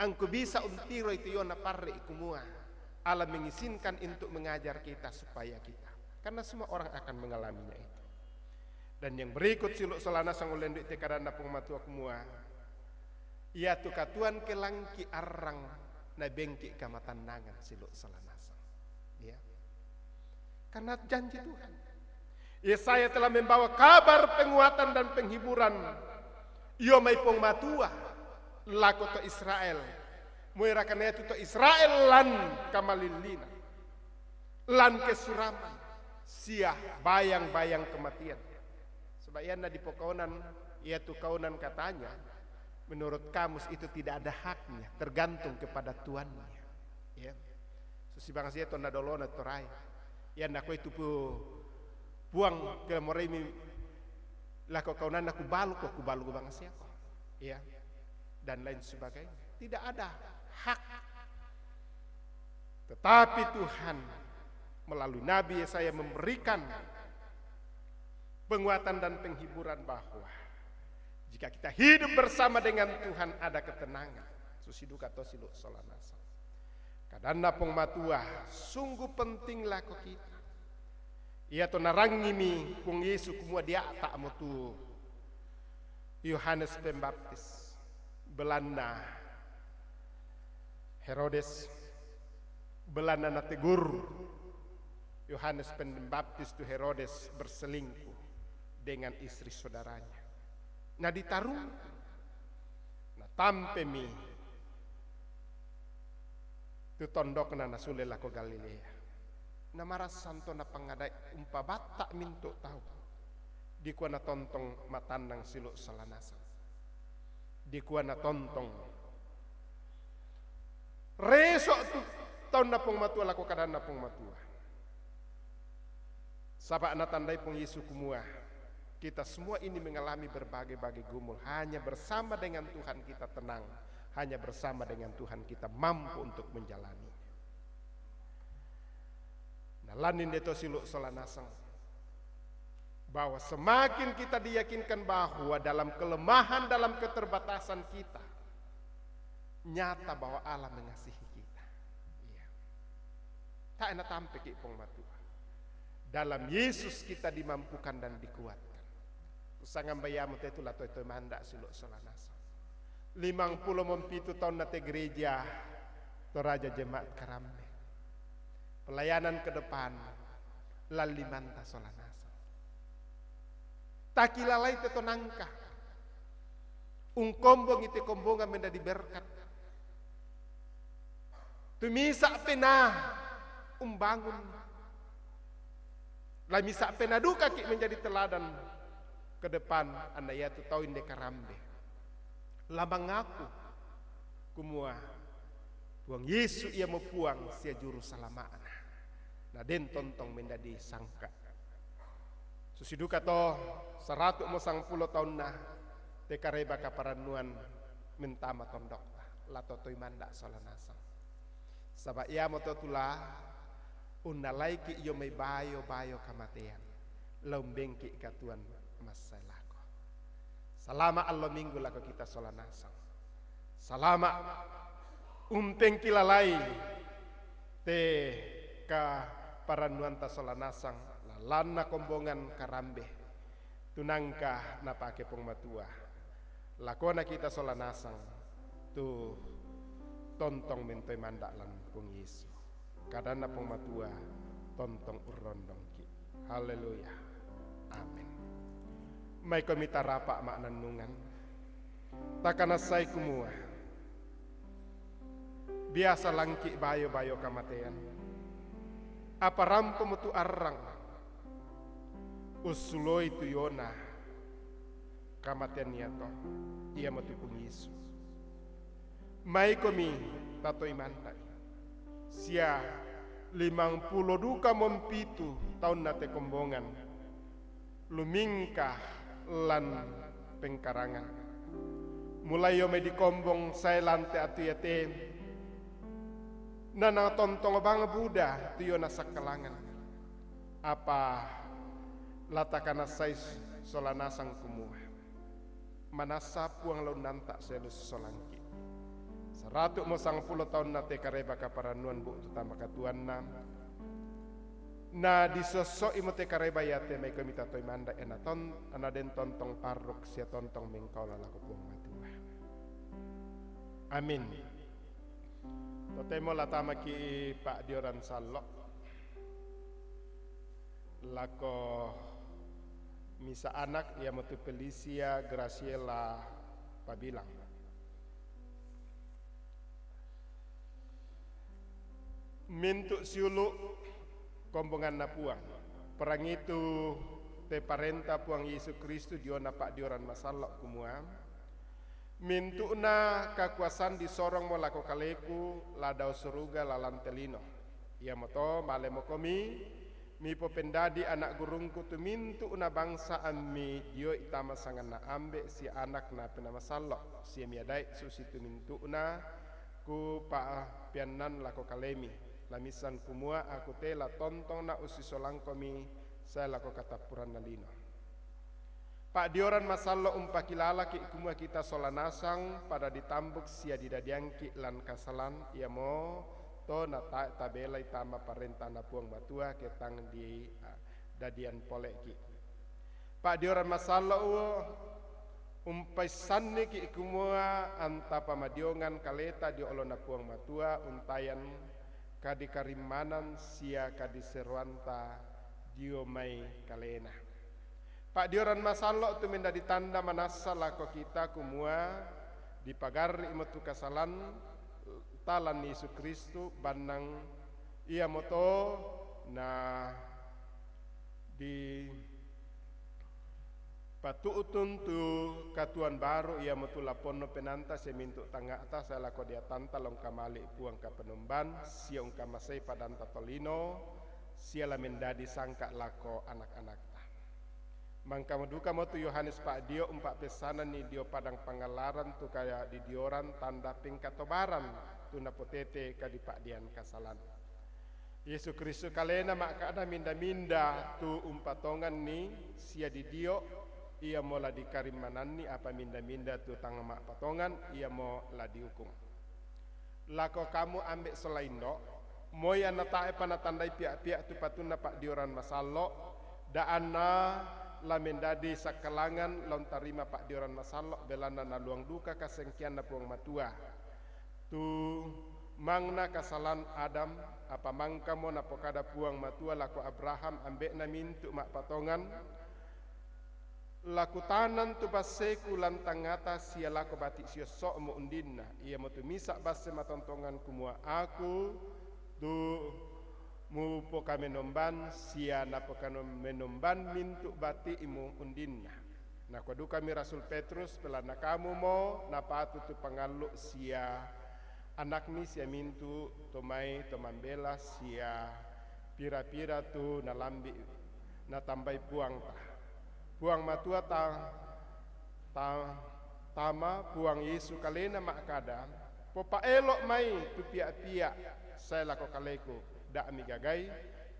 angku bisa untiro itu yona parri kumua. Allah mengizinkan untuk mengajar kita supaya kita, karena semua orang akan mengalaminya itu. Dan yang berikut siluk solana sang ulenduk te kadana pengmatua kumua. Ia tu katuan kelangki arang na bengki kamatanangan siluk solana sang. Ya. Karena janji Tuhan. Yesaya telah membawa kabar penguatan dan penghiburan. Iyo mai pengmatua lako to Israel. Muira kana itu to Israel lan kamalilina. Lan kesuraman. Sia bayang-bayang kematian. Sebab iana di pokaunan, yaitu kaunan katanya, menurut kamus itu tidak ada haknya, tergantung kepada tuannya. Ya. Susibang saya tu nadolona torai, iana ko itu puang ke moremi, lah kaunan aku balu bang saya ko, ya, dan lain sebagainya. Tidak ada hak, tetapi Tuhan melalui Nabi Yesaya memberikan penguatan dan penghiburan bahwa jika kita hidup bersama dengan Tuhan ada ketenangan. Susiduka to siluk solanasa. Kadana pengmatua sungguh penting lako kita. Ia to narangimi kung Yesu kumua dia tak mutu Yohanes Pembaptis belanda Herodes belanda na tegur Yohanes Pembaptis tu Herodes berselingkuh dengan istri saudaranya. Nah ditaruh, nah tampemi tu tondok na nasule lako Galilea. Na maras santo na pangadai umpa batak minto tahu. Di kuah na tontong matandang siluk salanasa. Di kuah na tontong resok tu tahun na pong matua lako kadan na pong matua. Sabak na tandai pong Yesu kumua. Kita semua ini mengalami berbagai-bagai gumul. Hanya bersama dengan Tuhan kita tenang. Hanya bersama dengan Tuhan kita mampu untuk menjalani. Nah lanin deto siluk solanasang. Bahwa semakin kita diyakinkan bahwa dalam kelemahan, dalam keterbatasan kita. Nyata bahwa Allah mengasihi kita. Iya. Tak enak tampe kipong matua. Dalam Yesus kita dimampukan dan dikuatkan. Sangan bayamu itu lah itu manda siluk solanasa. 50 tahun nate gereja Toraja Jemaat Karambe. Pelayanan ke depan lalimanta solanasa. Takilalai itu nangka. Kombong itu kombongan menjadi berkat. Tumisa penah umbangun. Lamisa penaduka ki menjadi teladan ke depan anda ya tu tauin de karambe. Labang aku kumua tuang Yesu ia mau puang sia juru salamaan. Nah den tontong menjadi sangka. Susiduka to 110 tahun nah te kareba kaparanuan mentama tondok la totoi manda solanasang. Sabab ia mo totula unalai ki yo may bayo kamatean lombengki katuan masalako. Salama Allah minggu lako kita solanasang. Salama umpeng kilalai te ka paranuan ta solanasang lalana kombongan karambe tunangka napake pong matua. Lakona kita solanasang tu tontong mentoy manda lan pong Yesu. Kadana pong matua tontong urondong ki. Haleluya. Amin. May komita rapa maknanungan. Takanasay kumua. Biasa langki bayo kamatean. Apa rampo mutu arang. Usuloy tuyona. Kamatean niya to. Iya matu pong Yesu. May komi tatoy manday. Sia 50 duka mompitu tahun nate kombongan. Lumingkah lan pengkarangan. Mulai yo me dikombong saya lante atu yate. Nana tontong bang Buddha tuyo na sakalangan. Apa latakana say solanasang kumua. Manasa puang launan tak selus solangki. 110 tahun nate kareba kaparanuan bu utama katuan na disosok imote kareba yate may komita toy manda enaton anaden tontong parok sia tontong mengkau lalaku puang matua. Amin. Totemo latama ki Pak Dioran Salok lako misa anak ia motu Felicia Graciela Pabilang. Mintuk siulu kombongan na puang. Perang itu te parenta puang Yesus Kristus diona Pak Dioran Masalok kumua. Mintuk na kakuasaan disorong mo lako kaleku ladau suruga lalantelino. Ia moto male mo komi mi popendadi anak gurungku tu mintuk na bangsa ammi dio itama sangan na ambe si anak na penama Salok. Si miadai susitu mintuk na ku pa pianan lako kalemi. Lamisan kumua aku tela tontong na usisolang komi saya lako katapuran nalino. Pak Dioran Masalok umpakilala ki kumua kita solanasang pada ditambuk sia didadiangki lan kasalan ia mo to na tabela itama parenta na puang matua ketang di dadian poleki. Pak Dioran Masalok umpaisanni ki kumua anta pamadiongan kaleta di olona puang matua untayan kadi karimanan sia kadi serwanta dio mai kalena. Pak Dioran Masalok tu menda ditanda manasa lako kita kumua dipagari imatu kasalan talan Yesus Kristus banang ia moto na di patuutun tu katuan baru ia motu lapono penanta semintuk tangga atas saya lako dia tanta long kamali puang ka penumban sia ung kamasai padanta tolino sia la mendadi sangka lako anak-anak ta. Mangka maduka motu Yohanes Pak Dio umpak pesanan ni dio padang pangalaran tu kaya di dioran tanda pingkatobaran tu napotete kadi Pak Dian kasalan. Yesus Kristus kalena mak kada minda-minda tu umpatongan ni sia di dio ia mau la dikarimanan ni apa minda-minda tu tang mak patongan ia mau la dihukum. Lako kamu ambek selaindo moya na tae panatandai pihak-pihak tu patuna Pak Dioran Masalok da anna la mendadi sakalangan lon tarima Pak Dioran Masalok belana na luang duka kasengkian na puang matua. Tu mangna kasalan Adam apa mangka mo na pokada puang matua lako Abraham ambek na mintu mak patongan laku tanan tu baseku lantangata sia lako batik sia sok mo undinna ia mo tu misak base matontongan kumua aku tu Mupo kami nomban sia napa kami menomban mintu bati imu undinna. Na kuadu kami Rasul Petrus pelana kamu mo napa atu tu pangalu sia anak mi sia mintu tomai tomambela sia pira-pira tu nalambi na tambai puang ta. Puang matua tama puang Yesu kalena makada popa elok mai tu pia-pia saya lako kaleku dak mi gagai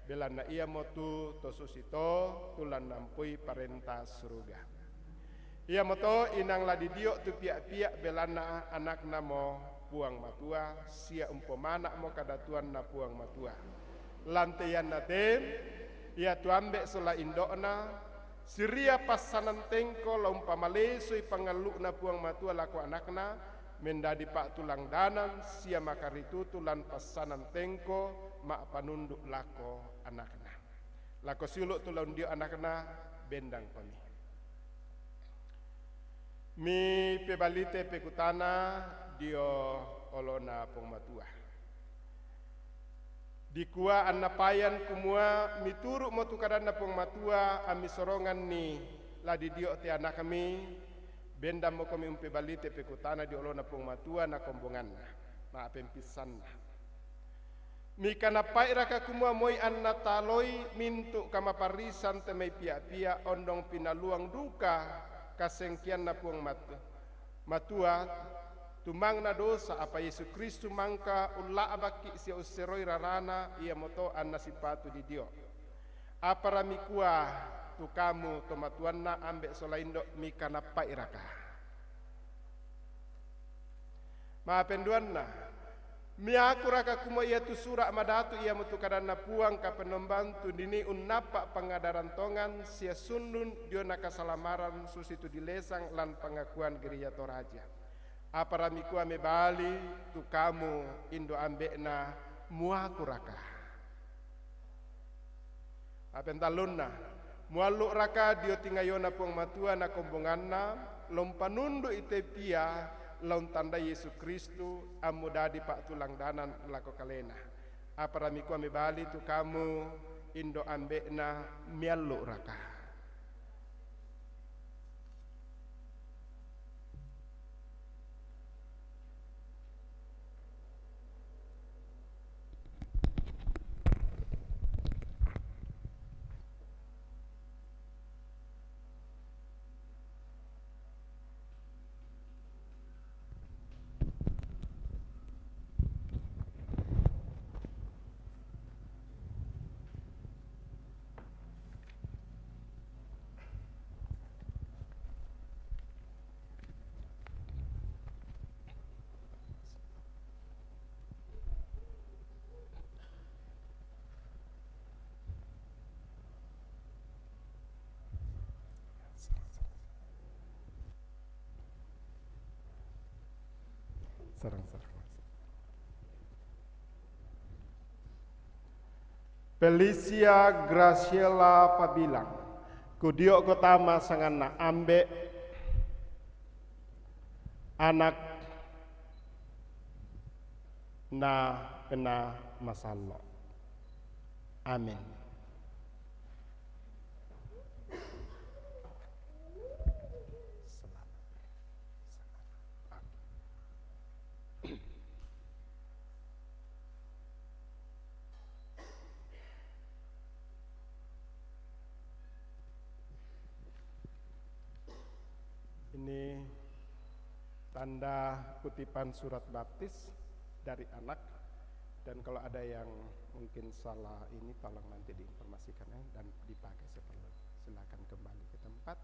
belana ia motu to susito tulan nampui parenta surga. Ia moto inang ladi dio tu pia-pia belana anak namo puang matua sia umpomana mo kadatuan na puang matua. Lanteyan naten ia tu ambek sola indokna siria pasanan tengko la umpamalesoi pangaluk na puang matua laku anakna mendadi pak tulang danan sia makaritu tulan pasanan tengko mak panunduk lako anakna. Lako siluk tulang dio anakna bendang kami. Mi pebalite pekutana dio olona pong matua. Dikua annapayan kumua mituruk motu kadana pong matua ami sorongan ni ladi dio te anak kami benda mo kami umpe balite pekutana di olona pong matua na kombongan na pempisan mi kana pai raka kumua moi anna taloi mintu kama parisan temai pia-pia ondong pinaluang duka kasengkian na pong matua tumang na dosa apa Yesus Kristus mangka ulla abaki sia useroi rarana ia moto anna sipatu di dio apa ramikua tu kamu tomatuanna ambek solaindo mi kana pai raka ma penduanna mi aku raka kumo ia tu surak madatu ia motu kadana puang ka penombantu dini unnapa pengadaran tongan sia sundun dio nakasalamaran susitu dilesang lan pengakuan gereja Toraja. Apa ramikua me bali tu kamu indo ambekna muaku raka. Apa entalunna mualuk raka dio tingayona pong matua na kombonganna lompanundu ite pia laun tanda Yesus Kristus amudadi pak tulang danan lako kalena. Apa ramikua me bali tu kamu indo ambekna mialuk raka. Sarang-sarang. Felicia Graciela Pabilang kudio kotama sangan na ambek anak na kena masalah. Amin. Ini tanda kutipan surat baptis dari anak, dan kalau ada yang mungkin salah ini tolong nanti diinformasikan dan dipakai seperlu. Silakan kembali ke tempat.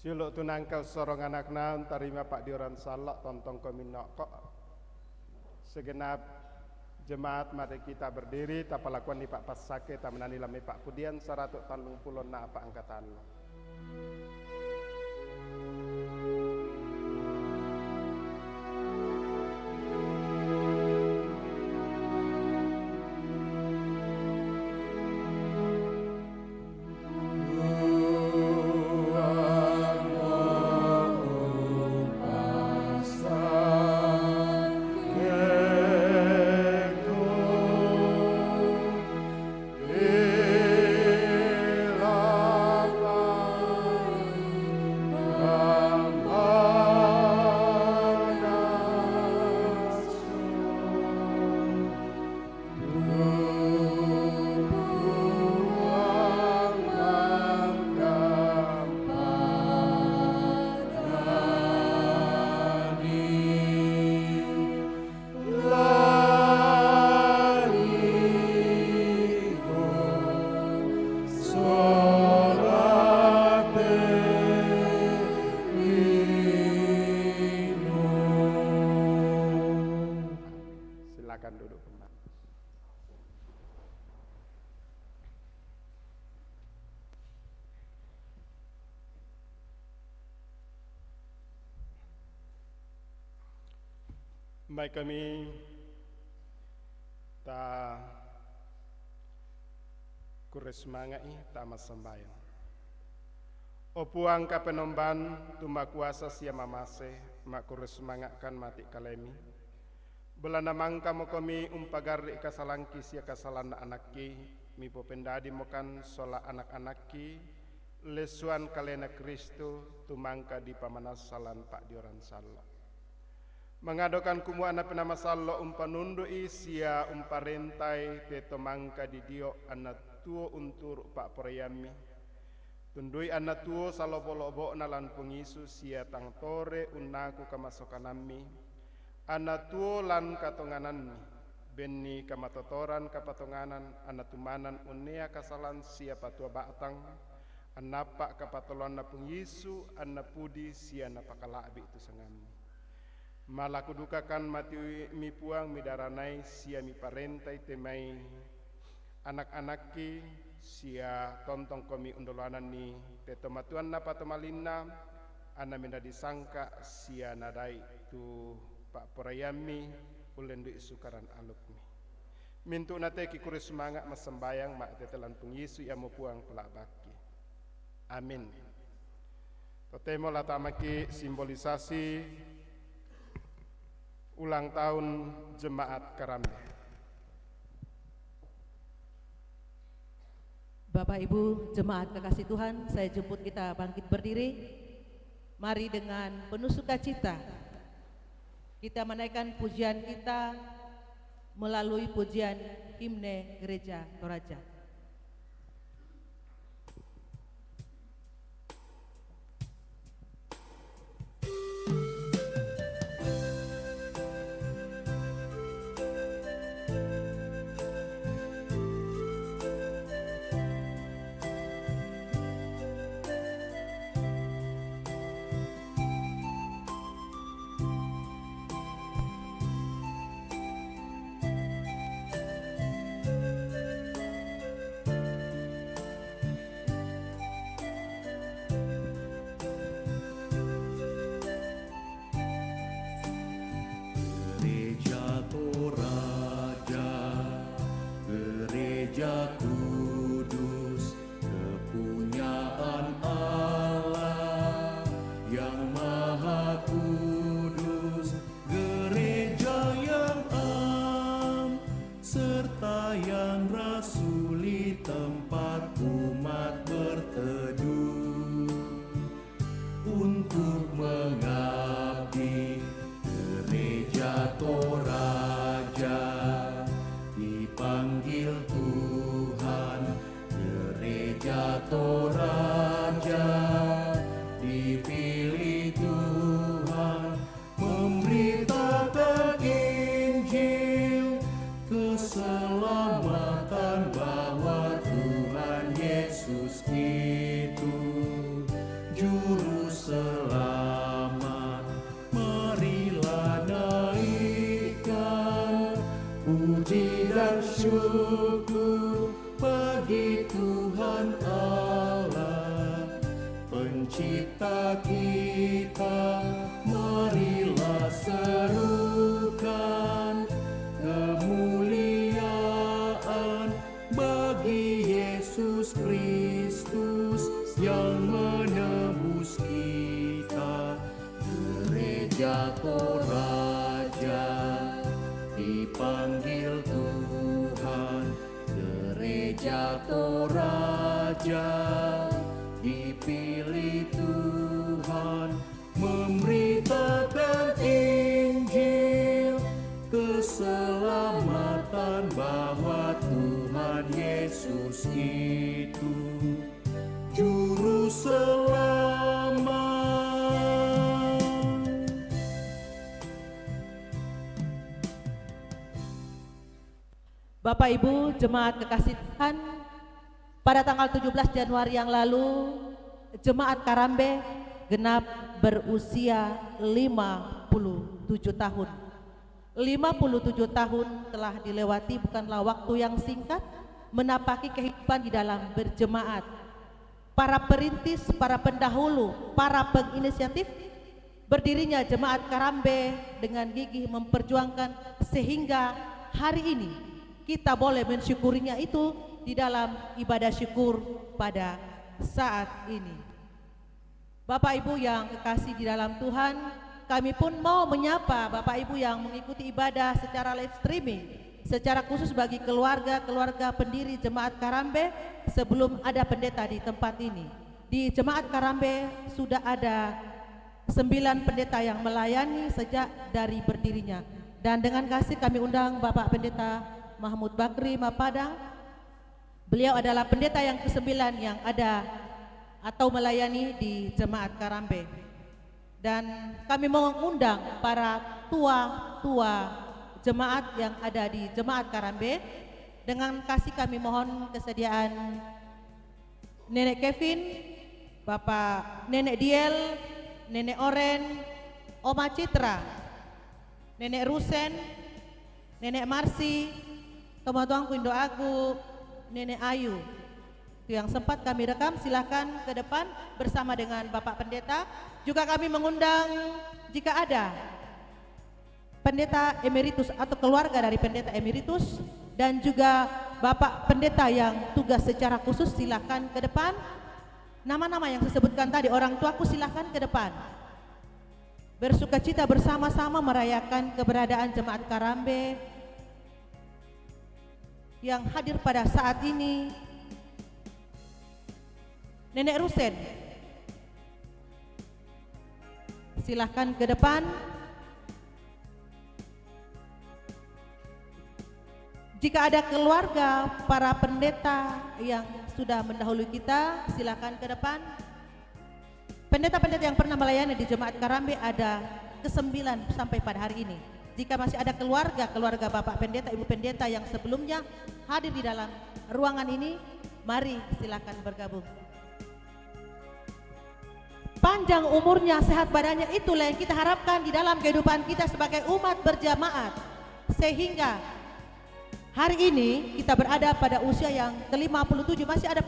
Siluk tunangkau sorong anak naun tarima Pak Dioran salak tontong kominok kok. Segenap jemaat mari kita berdiri tapalakuan di Pak Pasake tamanani lami Pak Pudian saratuk tanlung pulon na apa angkatan lo. Silakan duduk kembali. Baik, kami ta kures semangat ta masambayang. Opuang ka penomban tuma kuasa sia mamase mak kures semangat kan mati kalemi. Belana mangka mo kami umpagarri kasalangki sia kasalana anakki mi popendadi mokan sola anak-anakki lesuan kalena Kristo tumangka di pamanasalan Pak Dioran Salla. Mengadokan kumu anak penama sallo umpanundui sia umparentai teto mangka di dio anak tuo untur Pak Porayami. Tundui anak tuo salobolobo nalan pengisu sia tang tore unaku kamasokanami. Anak tuo lan katonganan benni kamatotoran kapatonganan anak tumanan unea kasalan siapa tua batang anapak kapatolon na pengisu anak pudi sia napakalabi itu sangami malaku dukakan mati mi puang mi daranai sia mi parentai temai anak-anakki sia tontong komi undolanan ni tetomatuan na patomalina ana minda disangka sia nadai tu Pak Porayami ulendu isukaran alukmi. Mintu nate ki kuris semangat masembayang mak tetelan pengisu yang mau puang pelak baki. Amin. Totemo latamaki simbolisasi ulang tahun Jemaat Karambe. Bapak Ibu Jemaat Kekasih Tuhan, saya jemput kita bangkit berdiri. Mari dengan penuh sukacita kita menaikkan pujian kita melalui pujian himne Gereja Toraja. Yesus itu juru bersyukur bagi Tuhan Allah Pencipta kita. Marilah serukan kemuliaan bagi Yesus Kristus yang menebus kita. Gereja Toraja dipanggil Tuhan, Gereja Toraja dipilih Tuhan, memberitakan Injil keselamatan bahwa Tuhan Yesus itu Juru Selamat. Bapak Ibu jemaat kekasih Tuhan, pada tanggal 17 Januari yang lalu jemaat Karambe genap berusia 57 tahun. 57 tahun telah dilewati, bukanlah waktu yang singkat menapaki kehidupan di dalam berjemaat. Para perintis, para pendahulu, para penginisiatif berdirinya jemaat Karambe dengan gigih memperjuangkan sehingga hari ini kita boleh mensyukurinya itu di dalam ibadah syukur pada saat ini. Bapak Ibu yang kekasih di dalam Tuhan, kami pun mau menyapa Bapak Ibu yang mengikuti ibadah secara live streaming, secara khusus bagi keluarga pendiri Jemaat Karambe. Sebelum ada pendeta di tempat ini, di Jemaat Karambe sudah ada 9 pendeta yang melayani sejak dari berdirinya. Dan dengan kasih kami undang Bapak Pendeta Mahmud Bakri Mapadang. Beliau adalah pendeta yang ke-9 yang ada atau melayani di Jemaat Karambe. Dan kami mengundang para tua-tua jemaat yang ada di Jemaat Karambe. Dengan kasih kami mohon kesediaan Nenek Kevin, Bapak Nenek Diel, Nenek Oren, Oma Citra, Nenek Rusen, Nenek Marsi, teman-teman Indo Agu, Nenek Ayu. Itu yang sempat kami rekam, silakan ke depan bersama dengan Bapak Pendeta. Juga kami mengundang jika ada pendeta emeritus atau keluarga dari pendeta emeritus dan juga Bapak Pendeta yang tugas secara khusus, silakan ke depan. Nama-nama yang saya sebutkan tadi, orang tuaku silakan ke depan. Bersukacita bersama-sama merayakan keberadaan Jemaat Karambe yang hadir pada saat ini. Nenek Rusen, silahkan ke depan. Jika ada keluarga para pendeta yang sudah mendahului kita, silahkan ke depan. Pendeta-pendeta yang pernah melayani di Jemaat Karambe ada ke-9 sampai pada hari ini. Jika masih ada keluarga Bapak Pendeta, Ibu Pendeta yang sebelumnya hadir di dalam ruangan ini, mari silahkan bergabung. Panjang umurnya, sehat badannya, itulah yang kita harapkan di dalam kehidupan kita sebagai umat berjamaat. Sehingga hari ini kita berada pada usia yang ke-57, masih ada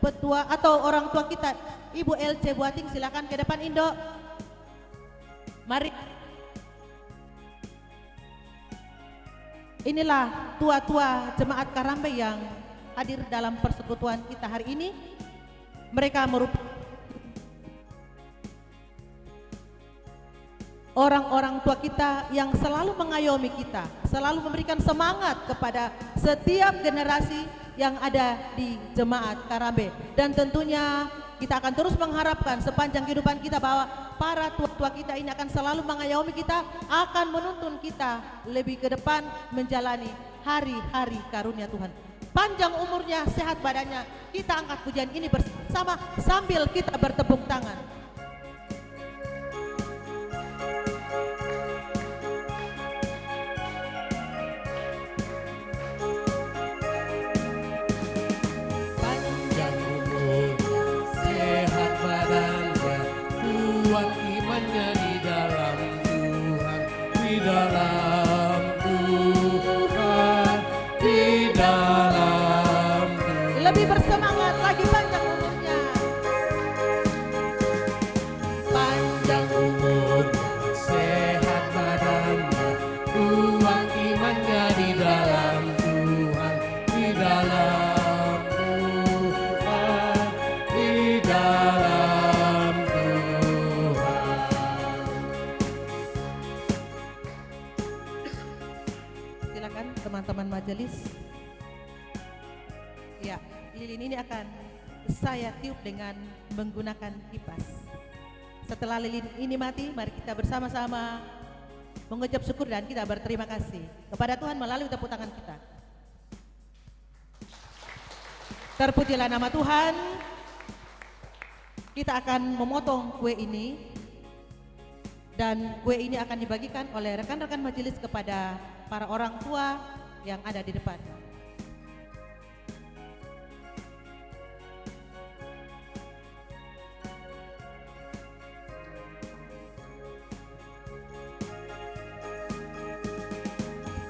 petua atau orang tua kita. Ibu LC Buating, silakan ke depan Indo. Mari. Inilah tua-tua Jemaat Karambe yang hadir dalam persekutuan kita hari ini. Mereka merupakan orang-orang tua kita yang selalu mengayomi kita, selalu memberikan semangat kepada setiap generasi yang ada di Jemaat Karambe. Dan tentunya kita akan terus mengharapkan sepanjang kehidupan kita bahwa para tua-tua kita ini akan selalu mengayomi kita, akan menuntun kita lebih ke depan menjalani hari-hari karunia Tuhan. Panjang umurnya, sehat badannya. Kita angkat pujian ini bersama sambil kita bertepuk tangan. Di dalam Tuhan, di teman-teman majelis. Ya, lilin ini akan saya tiup dengan menggunakan kipas. Setelah lilin ini mati, mari kita bersama-sama mengucap syukur dan kita berterima kasih kepada Tuhan melalui tepuk tangan kita. Terpujilah nama Tuhan. Kita akan memotong kue ini dan kue ini akan dibagikan oleh rekan-rekan majelis kepada para orang tua yang ada di depan.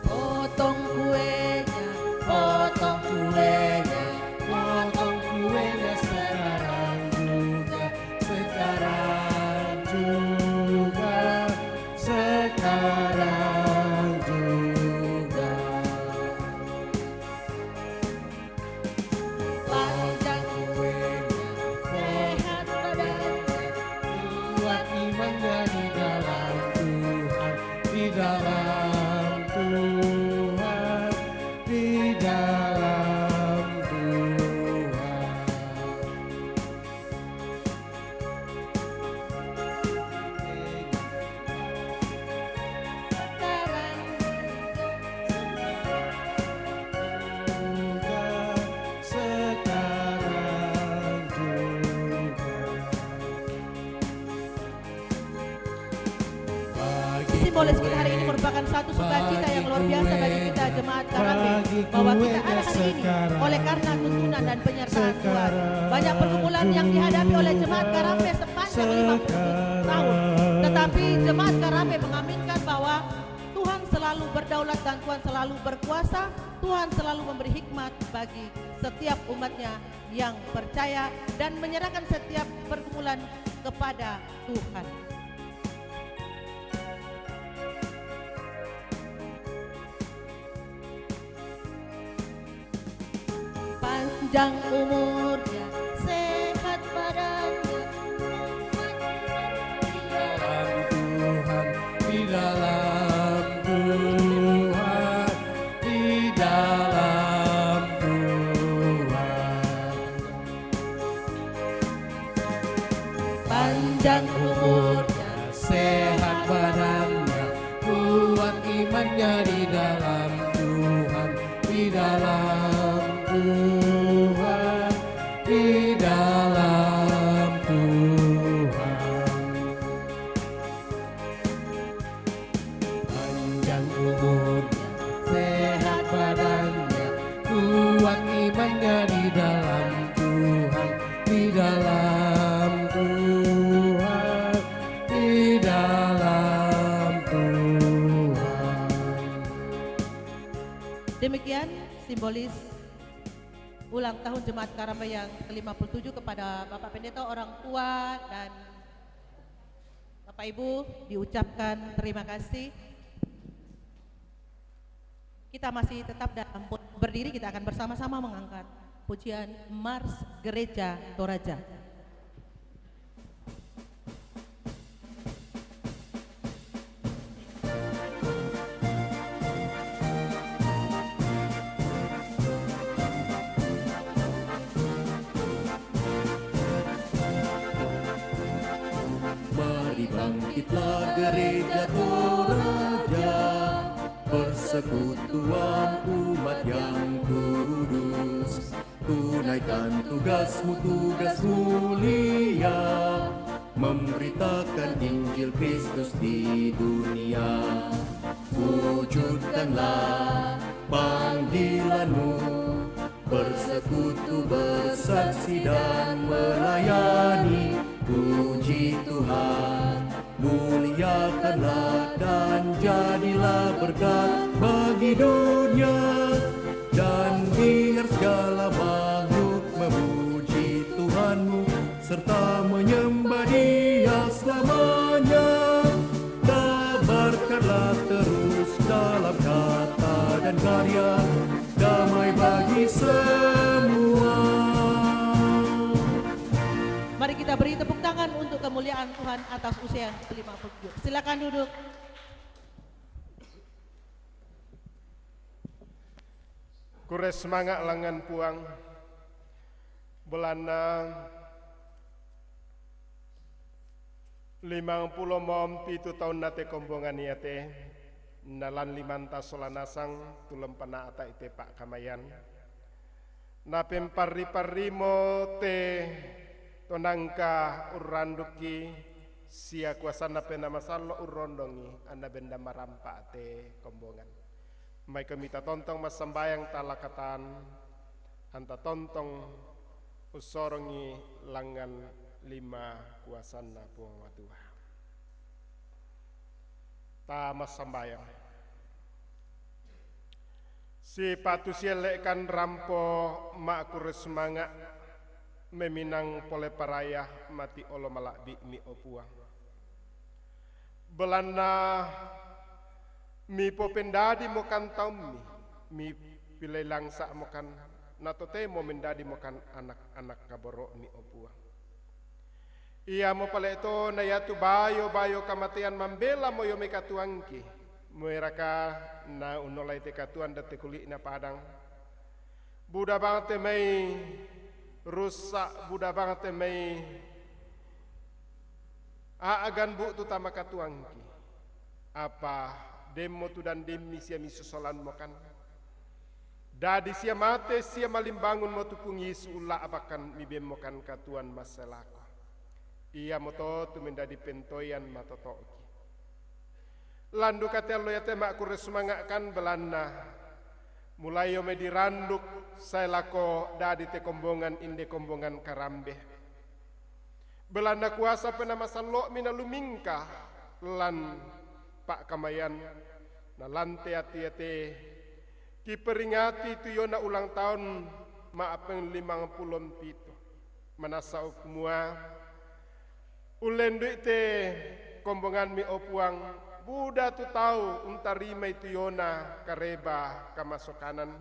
Potong kuenya, potong kuenya, Potong kuenya sekarang juga, sekarang juga, sekarang juga. panjang Kuenya sehat badannya, kuat imannya di dalam Tuhan, di dalam Tuhan, di dalam Tuhan. Sekarang juga. simbolis kita hari ini merupakan satu sukacita yang luar biasa bagi kita jemaat Karape, bahwa kita ada hari ini oleh karena tuntunan dan penyertaan Tuhan. Banyak pergumulan yang dihadapi oleh jemaat Karape sepanjang 50 tahun, tetapi jemaat Karape mengaminkan bahwa Tuhan selalu berdaulat dan Tuhan selalu berkuasa. Tuhan selalu memberi hikmat bagi setiap umatnya yang percaya dan menyerahkan setiap pergumulan kepada Tuhan. Panjang umurnya, sehat badannya, Di dalam Tuhan, di dalam Tuhan. panjang umurnya, Sehat badannya, kuat imannya di dalam Tuhan, di dalam Tuhan, di dalam Tuhan. Panjang umurnya, sehat badannya, kuat imannya di dalam Tuhan, di dalam Tuhan, di dalam Tuhan. demikian simbolis ulang tahun Jemaat Karape yang ke-57 kepada Bapak Pendeta, orang tua dan Bapak Ibu diucapkan terima kasih. Kita masih tetap dalam berdiri, kita akan bersama-sama mengangkat pujian Mars Gereja Toraja. Mari bangkitlah gereja Toraja, persekutuan umat yang kudus. Tunaikan tugasmu, tugas mulia, memberitakan Injil Kristus di dunia. Wujudkanlah panggilanmu, bersekutu, bersaksi dan melayani. Puji Tuhan, muliakanlah dan jadilah berkat bagi dunia. Dan biar segala makhluk memuji Tuhanmu, serta menyembah Dia selamanya. Kabarkanlah terus dalam kata dan karya, damai bagi semua. Mari kita beri tepuk tangan untuk kemuliaan Tuhan atas usia yang ke-57. Silakan duduk. Kures semangat langan puang belana 50 mom pitu tahun nate kombongan iate nalan limanta solanasang tulem pana ata ite pak kamayan napem parri-parrimo te tonangka uranduki sia kuasana pena masallo urondongi anda benda marampa te kombongan mai kemita tontong mas sembayang talakatan anta tontong usorongi langan 5 kuasana puang watua ta mas sembayang si patu sielekan rampo mak kures semangat meminang pole parayah mati olo malak bi mi opuang belana mi popendadi mokan taum mi pilai langsa mokan natote mo mendadi mokan anak-anak kaboro mi opuang iya mo pala ito na yatu bayo kamatian mambela mo yome katuangki mo iraka na unolay te katuan dati kuli na padang buda banget te may rusak buda banget te may aagan bu tu tama katuangki apa demo tu dan demi sia misusolan mo kan dadi sia mate sia malimbangun mo tu pungis ula abakan mibem mo kan katuan masalako iya moto tu mendadi pentoyan matotoki landu katelo yate mak kures semangatkan belanda mulai yome diranduk saya lako dadi te kombongan inde kombongan karambe belanda kuasa pena masallo mina lumingka lan pak kamayan na lante ati ki peringati tu yona ulang tahun maapeng 57 manasa ukmua ulen duit te kombongan mi opuang buda tu tahu untarima itu yona kareba kamasokanan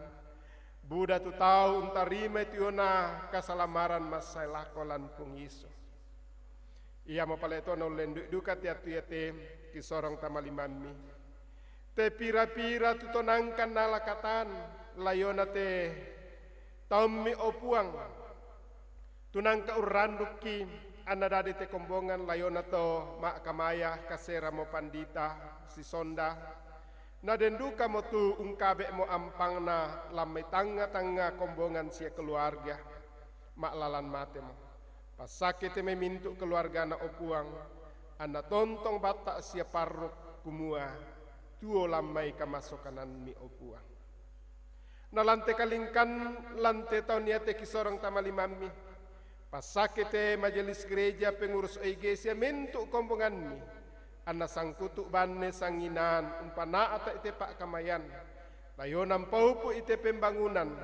buda tu tahu untarima itu yona kasalamaran masai lakolan pungiso iya mo pala ito na ulen duit duka tiatu yate kisorong tamalimami te pira-pira tu tonangkan nalakatan layona te taum mi opuang tunangka uranduki anda dadi te kombongan layona to mak kamaya kasera mo pandita si sonda na denduka mo tu ungkabe mo ampang na lamay tanga kombongan sia keluarga mak lalan mate mo pasake te memintu keluarga na opuang anda tontong bata sia parruk kumua tuo lamay kamasokanan mi opuang na lante kalingkan lante tahun niate kisorong tamalimami pasakete majelis gereja pengurus iglesia mentuk kombongan mi ana sangkutuk banne sanginan umpana ata ite pak kamayan layona paupu ite pembangunan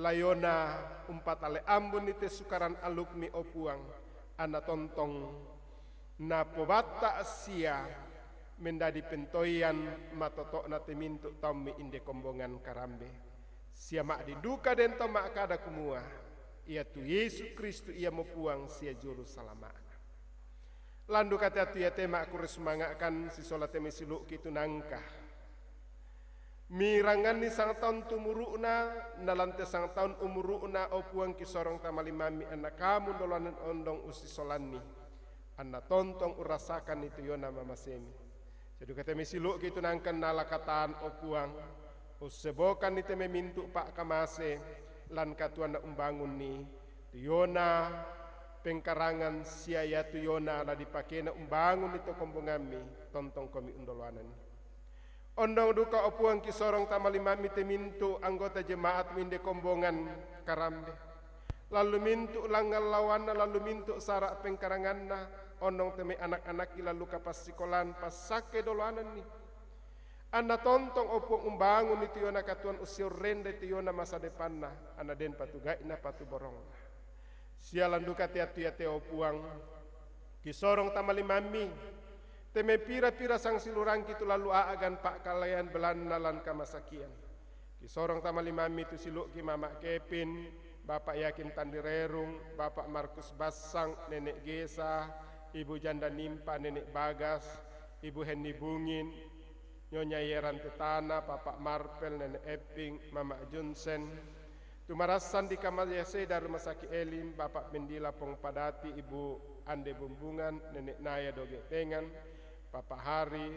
layona umpat ale ambun ite sukaran aluk mi opuang ana tontong na pobata sia mendadi pentoyan matotok na temintuk tammi inde kombongan karambe sia mak diduka den to mak kada kumua ia tu Yesus Kristus ia mepuang sia juru salamat. Landu kata tu ya tema aku resmangakan si solat teme siluk kitu nangkah. Mirangan ni sang tahun tumuruna nalante sang tahun umuruna opuang kisorong tamalimami anak kamu dolanan ondong usi solani. Anak tontong urasakan itu yona mama semi. Jadi kata mesiluk kitu nangkan nalakatan opuang. Usebokan itu memintu pak kamase. Lan katuan na umbangun ni tuyona pengkarangan siaya tuyona la dipake na umbangun ito kombongami tontong kami undolwanan ondong duka opuang kisorong tamalimami temintu anggota jemaat minde kombongan karambe lalu mintu langal lawana lalu mintu sarak pengkarangan na ondong teme anak-anak lalu kapas sikolan pas sake dolwanan ni Anda tontong opong umbangun itu yona katuan usir rende itu yona masa depan na anda den patu gai na patu borong sialan duka tiatu ya teo puang kisorong tamalimami teme pira-pira sang silurang kitu lalu aagan pak kalayan belanalan kamasakian kisorong tamalimami itu siluk ki mama Kepin bapak Yakin Tandirerung bapak Markus Basang nenek Gesa ibu Janda Nimpa nenek Bagas ibu Henny Bungin Nyonya Yeran Tetana, Papa Marpel, Nenek Epping, Mama Junsen, tumarasan di Kamar Yaseda Rumah Sakit Elim, Bapak Mendila Pongpadati, Ibu Ande Bumbungan, Nenek Naya Doge Pengan, Bapak Hari,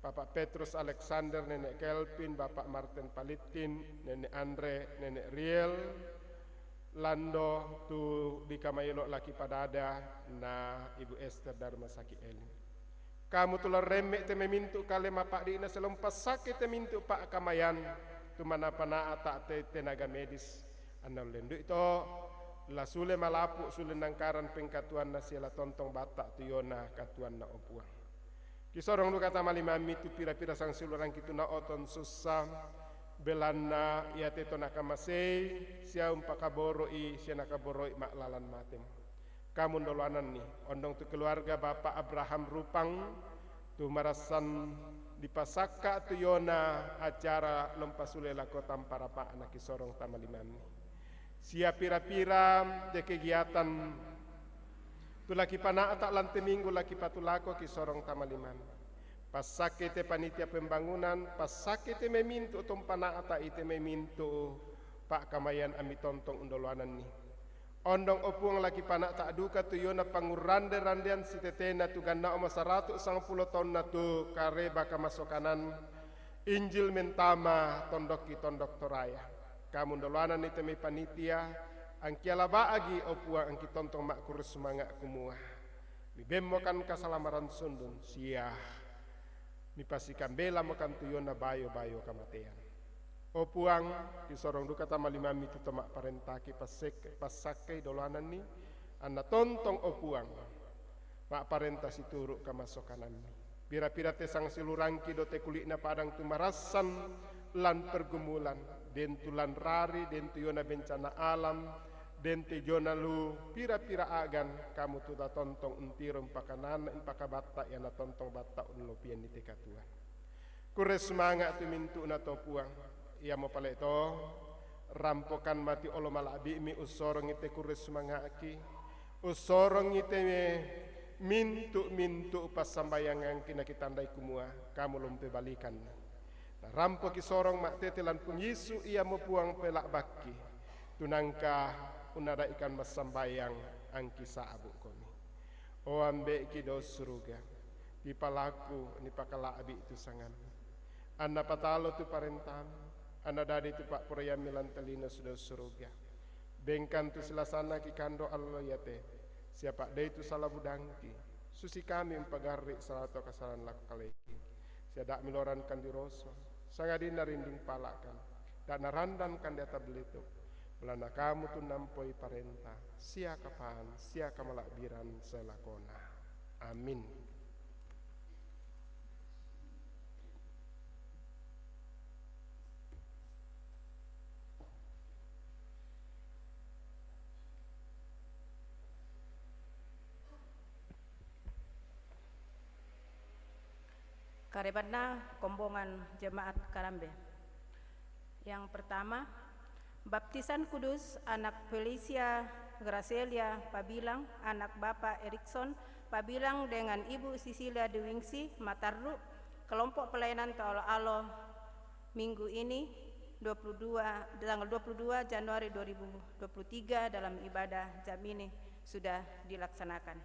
Bapak Petrus Alexander, Nenek Kelvin, Bapak Martin Palitin, Nenek Andre, Nenek Riel, Lando tu di Kamayelo laki padada na Ibu Esther dari Rumah Sakit Elim. Kamu tular remek te memintu kale mapak di ina selompas sakit te mintu pak kamayan tu mana pana tak te tenaga medis anal lendu itu la sule malapu sule nangkaran pengkatuan na sila tontong batak tu yona katuan na opuang. Kisorong lu kata malimami tu pira-pira sang silurang kitu na oton susah belana ia te tona kamasei sia umpakaboroi sia nakaboroi mak lalan matem. Kamu dolanan nih ondong tu keluarga Bapak Abraham Rupang tu marasan di pasaka tu yona acara lompasule lako tampara pak anak kisorong tamalimami. Sia pira-pira de kegiatan tu laki pana tak lante minggu laki patulako kisorong tamaliman. Pasake te panitia pembangunan, pasake te memintu tompana ata ite memintu Pak Kamayan ami tontong undoloanan ni. Ondong opuang laki pana tak duka tu yona pangurande-randean si tetena tu ganda oma 190 ton na tu kare baka masokanan Injil mentama tondoki tondok toraya. Kamu undoloanan ni teme panitia angkiala baagi opuang angki tontong mak kurus semangat kumua. Bibemmokan kasalamaran sundun sia. Nipasikan bela makan tuyona bayo-bayo kamatean. Opuang kisorong duka tamalimami tu tomak parentaki pasake dolanan ni anda tontong opuang mak parenta situruk kamasokanan ni. Pira-pira te sang silurangki do te kulikna padang tumarasan lan pergumulan den tulan rari den tuyona bencana alam den te jona lu pira-pira agan kamu tu ta tontong untirum pakanan empaka batak yana tontong batak unlo pian ni tekatuan. Kure semangat tu mintu na to puang ia mo pale to rampokan mati olo malabi mi usorong ite kure semangat ki usorong ite mintu pasambayangan kina kitandai kumua kamu lompe balikan. Nah, rampok kisorong mak tetelan pun Yesu ia mo puang pelak baki tunangka unada ikan masambayang angki saabu kami. O ambe ki dos suruga di palaku ni pakala abi itu sangan. Anda patalo tu parentam, anda dadi tu pak proyam milan telina sudah suruga. Bengkan tu silasana ki kando Allah yate. Siapa dai tu salah budangki. Susi kami empagari salato kasalan lakaleki. Siadak miloran kan diroso. Sangadina rinding palakan. Dan narandan kan di atas belituk. Belanda kamu tu nampoi parenta, sia kapan, sia kamalakbiran selakona. Amin. Karebanna kombongan jemaat Karambe. Yang pertama, baptisan kudus anak Felicia Gracelia Pabilang, anak Bapak Erikson Pabilang dengan Ibu Sisilia Dewingsi Matarru, kelompok pelayanan Ta'ala minggu ini tanggal 22 Januari 2023 dalam ibadah Jamini sudah dilaksanakan.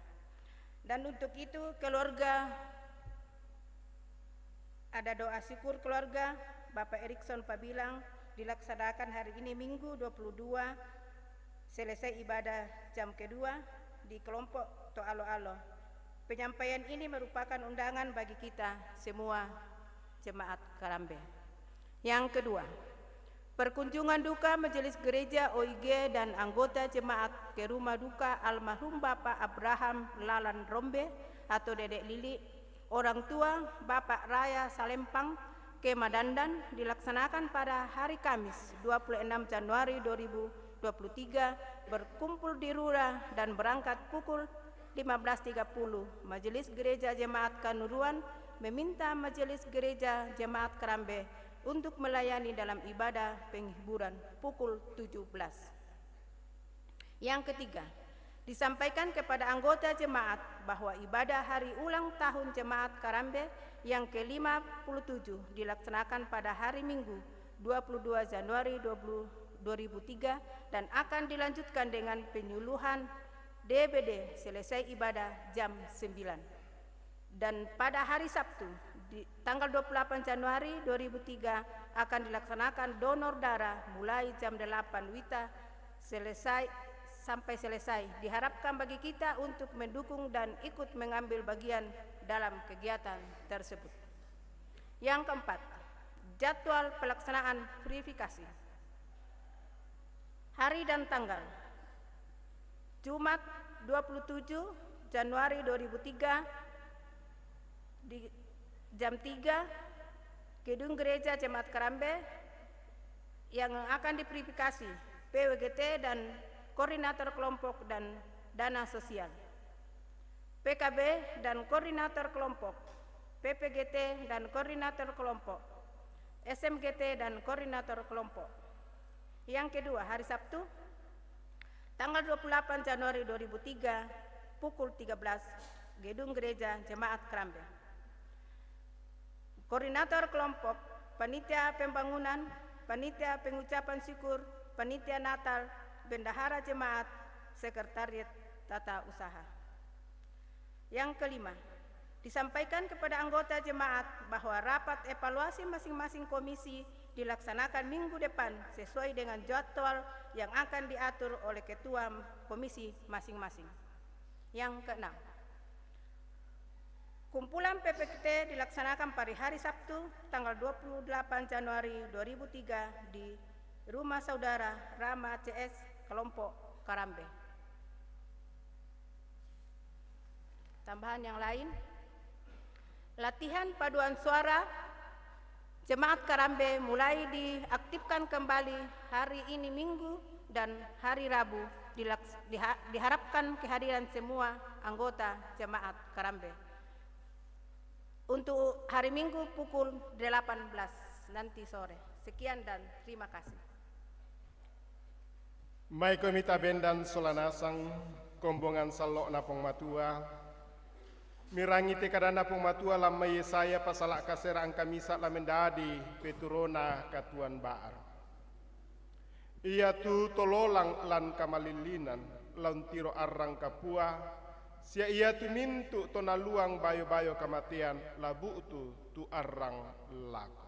Dan untuk itu keluarga ada doa syukur keluarga Bapak Erikson Pabilang dilaksanakan hari ini Minggu 22 selesai ibadah jam kedua di kelompok To'alo-alo. Penyampaian ini merupakan undangan bagi kita semua jemaat Karambe. Yang kedua, perkunjungan duka Majelis Gereja OIG dan anggota jemaat ke rumah duka almarhum Bapak Abraham Lalan Rombe atau Dedek Lili, orang tua Bapak Raya Salempang ke Madandan dilaksanakan pada hari Kamis 26 Januari 2023 berkumpul di Rura dan berangkat pukul 15.30. Majelis Gereja Jemaat Kanuruan meminta Majelis Gereja Jemaat Karambe untuk melayani dalam ibadah penghiburan pukul 17. Yang ketiga, Disampaikan kepada anggota jemaat bahwa ibadah hari ulang tahun Jemaat Karambe yang ke-57 dilaksanakan pada hari Minggu 22 Januari 2003 dan akan dilanjutkan dengan penyuluhan DBD selesai ibadah jam 9. Dan pada hari Sabtu, di tanggal 28 Januari 2003 akan dilaksanakan donor darah mulai jam 8 WITA sampai selesai. Diharapkan bagi kita untuk mendukung dan ikut mengambil bagian dalam kegiatan tersebut. Yang keempat, jadwal pelaksanaan purifikasi. Hari dan tanggal. Jumat 27 Januari 2003 di jam 3 Gedung Gereja Jemaat Karambe yang akan dipurifikasi PWGT dan Koordinator Kelompok dan Dana Sosial, PKB dan Koordinator Kelompok, PPGT dan Koordinator Kelompok, SMGT dan Koordinator Kelompok. Yang kedua, hari Sabtu, tanggal 28 Januari 2003, pukul 13, Gedung Gereja Jemaat Karambe. Koordinator Kelompok, Panitia Pembangunan, Panitia Pengucapan Syukur, Panitia Natal, Bendahara Jemaat, Sekretariat Tata Usaha. Yang kelima, disampaikan kepada anggota jemaat bahwa rapat evaluasi masing-masing komisi dilaksanakan minggu depan sesuai dengan jadwal yang akan diatur oleh ketua komisi masing-masing. Yang keenam, kumpulan PPGT dilaksanakan pada hari Sabtu tanggal 28 Januari 2003 di Rumah Saudara Rama CS Kelompok Karambe. Tambahan yang lain, latihan paduan suara Jemaat Karambe mulai diaktifkan kembali hari ini Minggu dan hari Rabu. Diharapkan kehadiran semua anggota Jemaat Karambe. Untuk hari Minggu pukul 18 nanti sore. Sekian dan terima kasih. Mai komita bendan solanasang kombongan salok napong matua mirangi tekada napong matua lama Yesaya pasalak kasera angka misa lamendadi peturona katuan baar. Ia tu tololang lan kamalilinan launtiro arrang kapua sia ia tu mintu tonaluang bayo-bayo kematian labu tu arrang lako.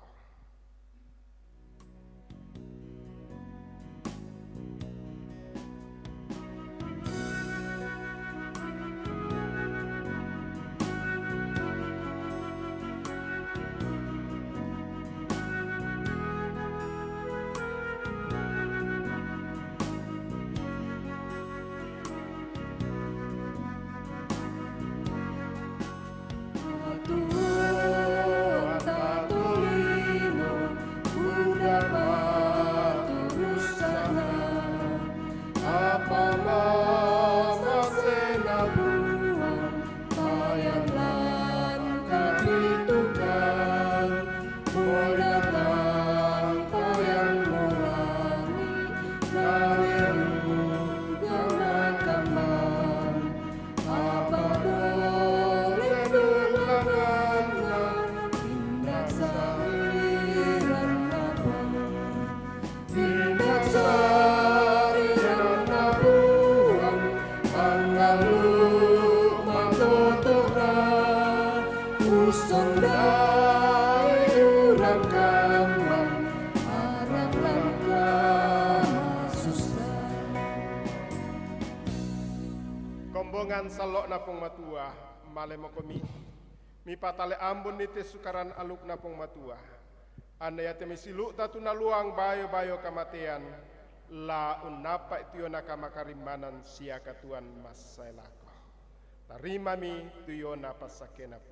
Kombongan salok napong matua malemo komi mi patale ambon nite sukaran aluk napong matua andaya temi siluk tatu naluang bayo-bayo kematian la unapa tuyona kamakarimanan sia katuan masailako tarima mi tuyona pasake na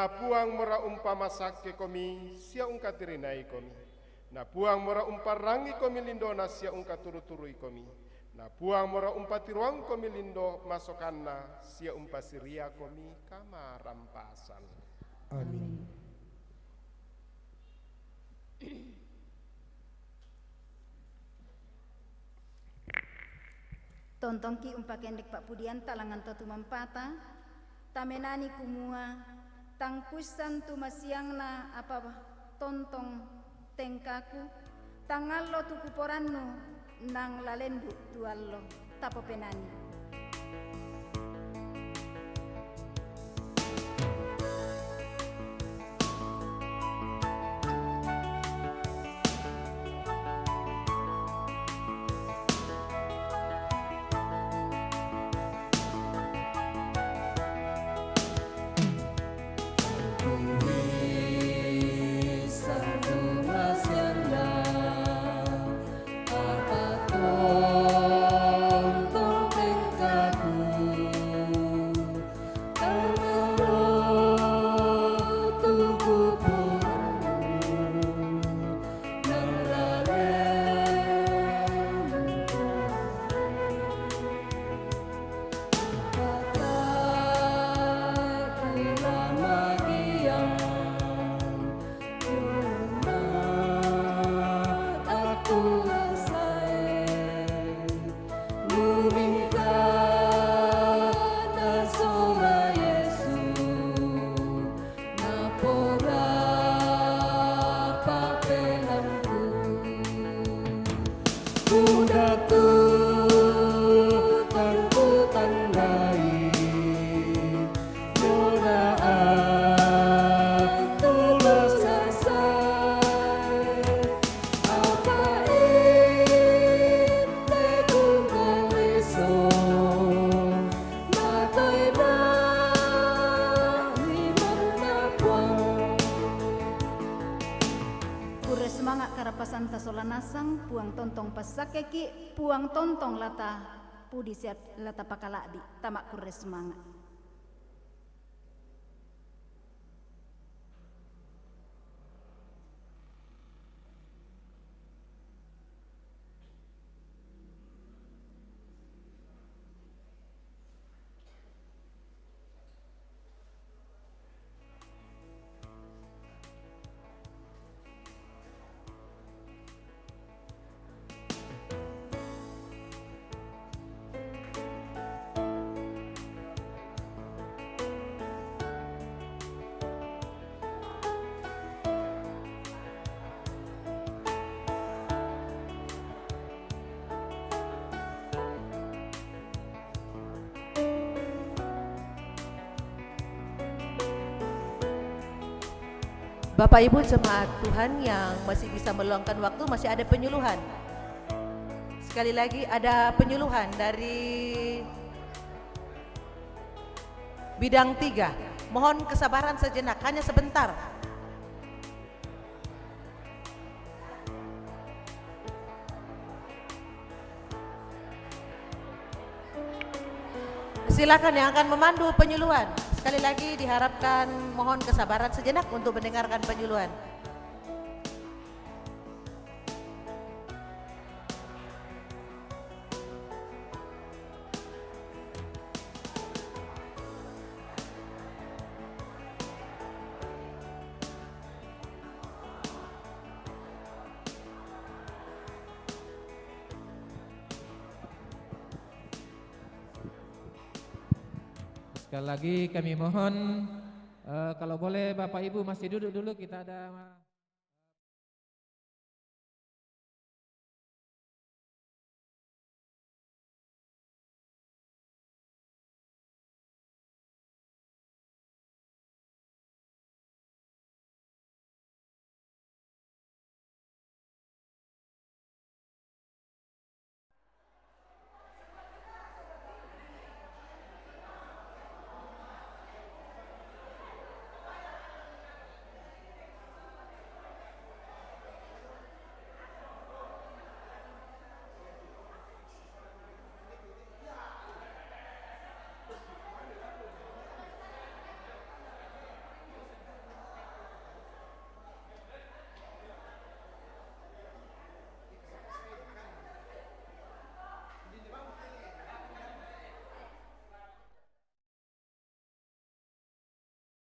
puang mora umpama sake komi sia ungka tirinai komi na puang mora umparangi komi lindona sia ungka turu-turui komi na puang mora umpati ruang komi lindo masokanna sia umpasiria komi kama rampasan. Amin. tontongki umpakendek Pak Pudian talangan totu mampata, tamenani kumua, tangkusan tu masiangna apa tontong tengkaku, tangallo tu kuporanno nang lalendu tuallo, tapo penani. Semangat karapasan tasolanasang puang tontong pasakeki puang tontong lata pudi siap lata pakalabi tamak kure semangat. Bapak Ibu jemaat Tuhan yang masih bisa meluangkan waktu, masih ada penyuluhan. Sekali lagi ada penyuluhan dari bidang 3. Mohon kesabaran sejenak, hanya sebentar. Silakan yang akan memandu penyuluhan. Sekali lagi diharapkan mohon kesabaran sejenak untuk mendengarkan penyuluhan. Sekali lagi kami mohon kalau boleh Bapak Ibu masih duduk dulu, kita ada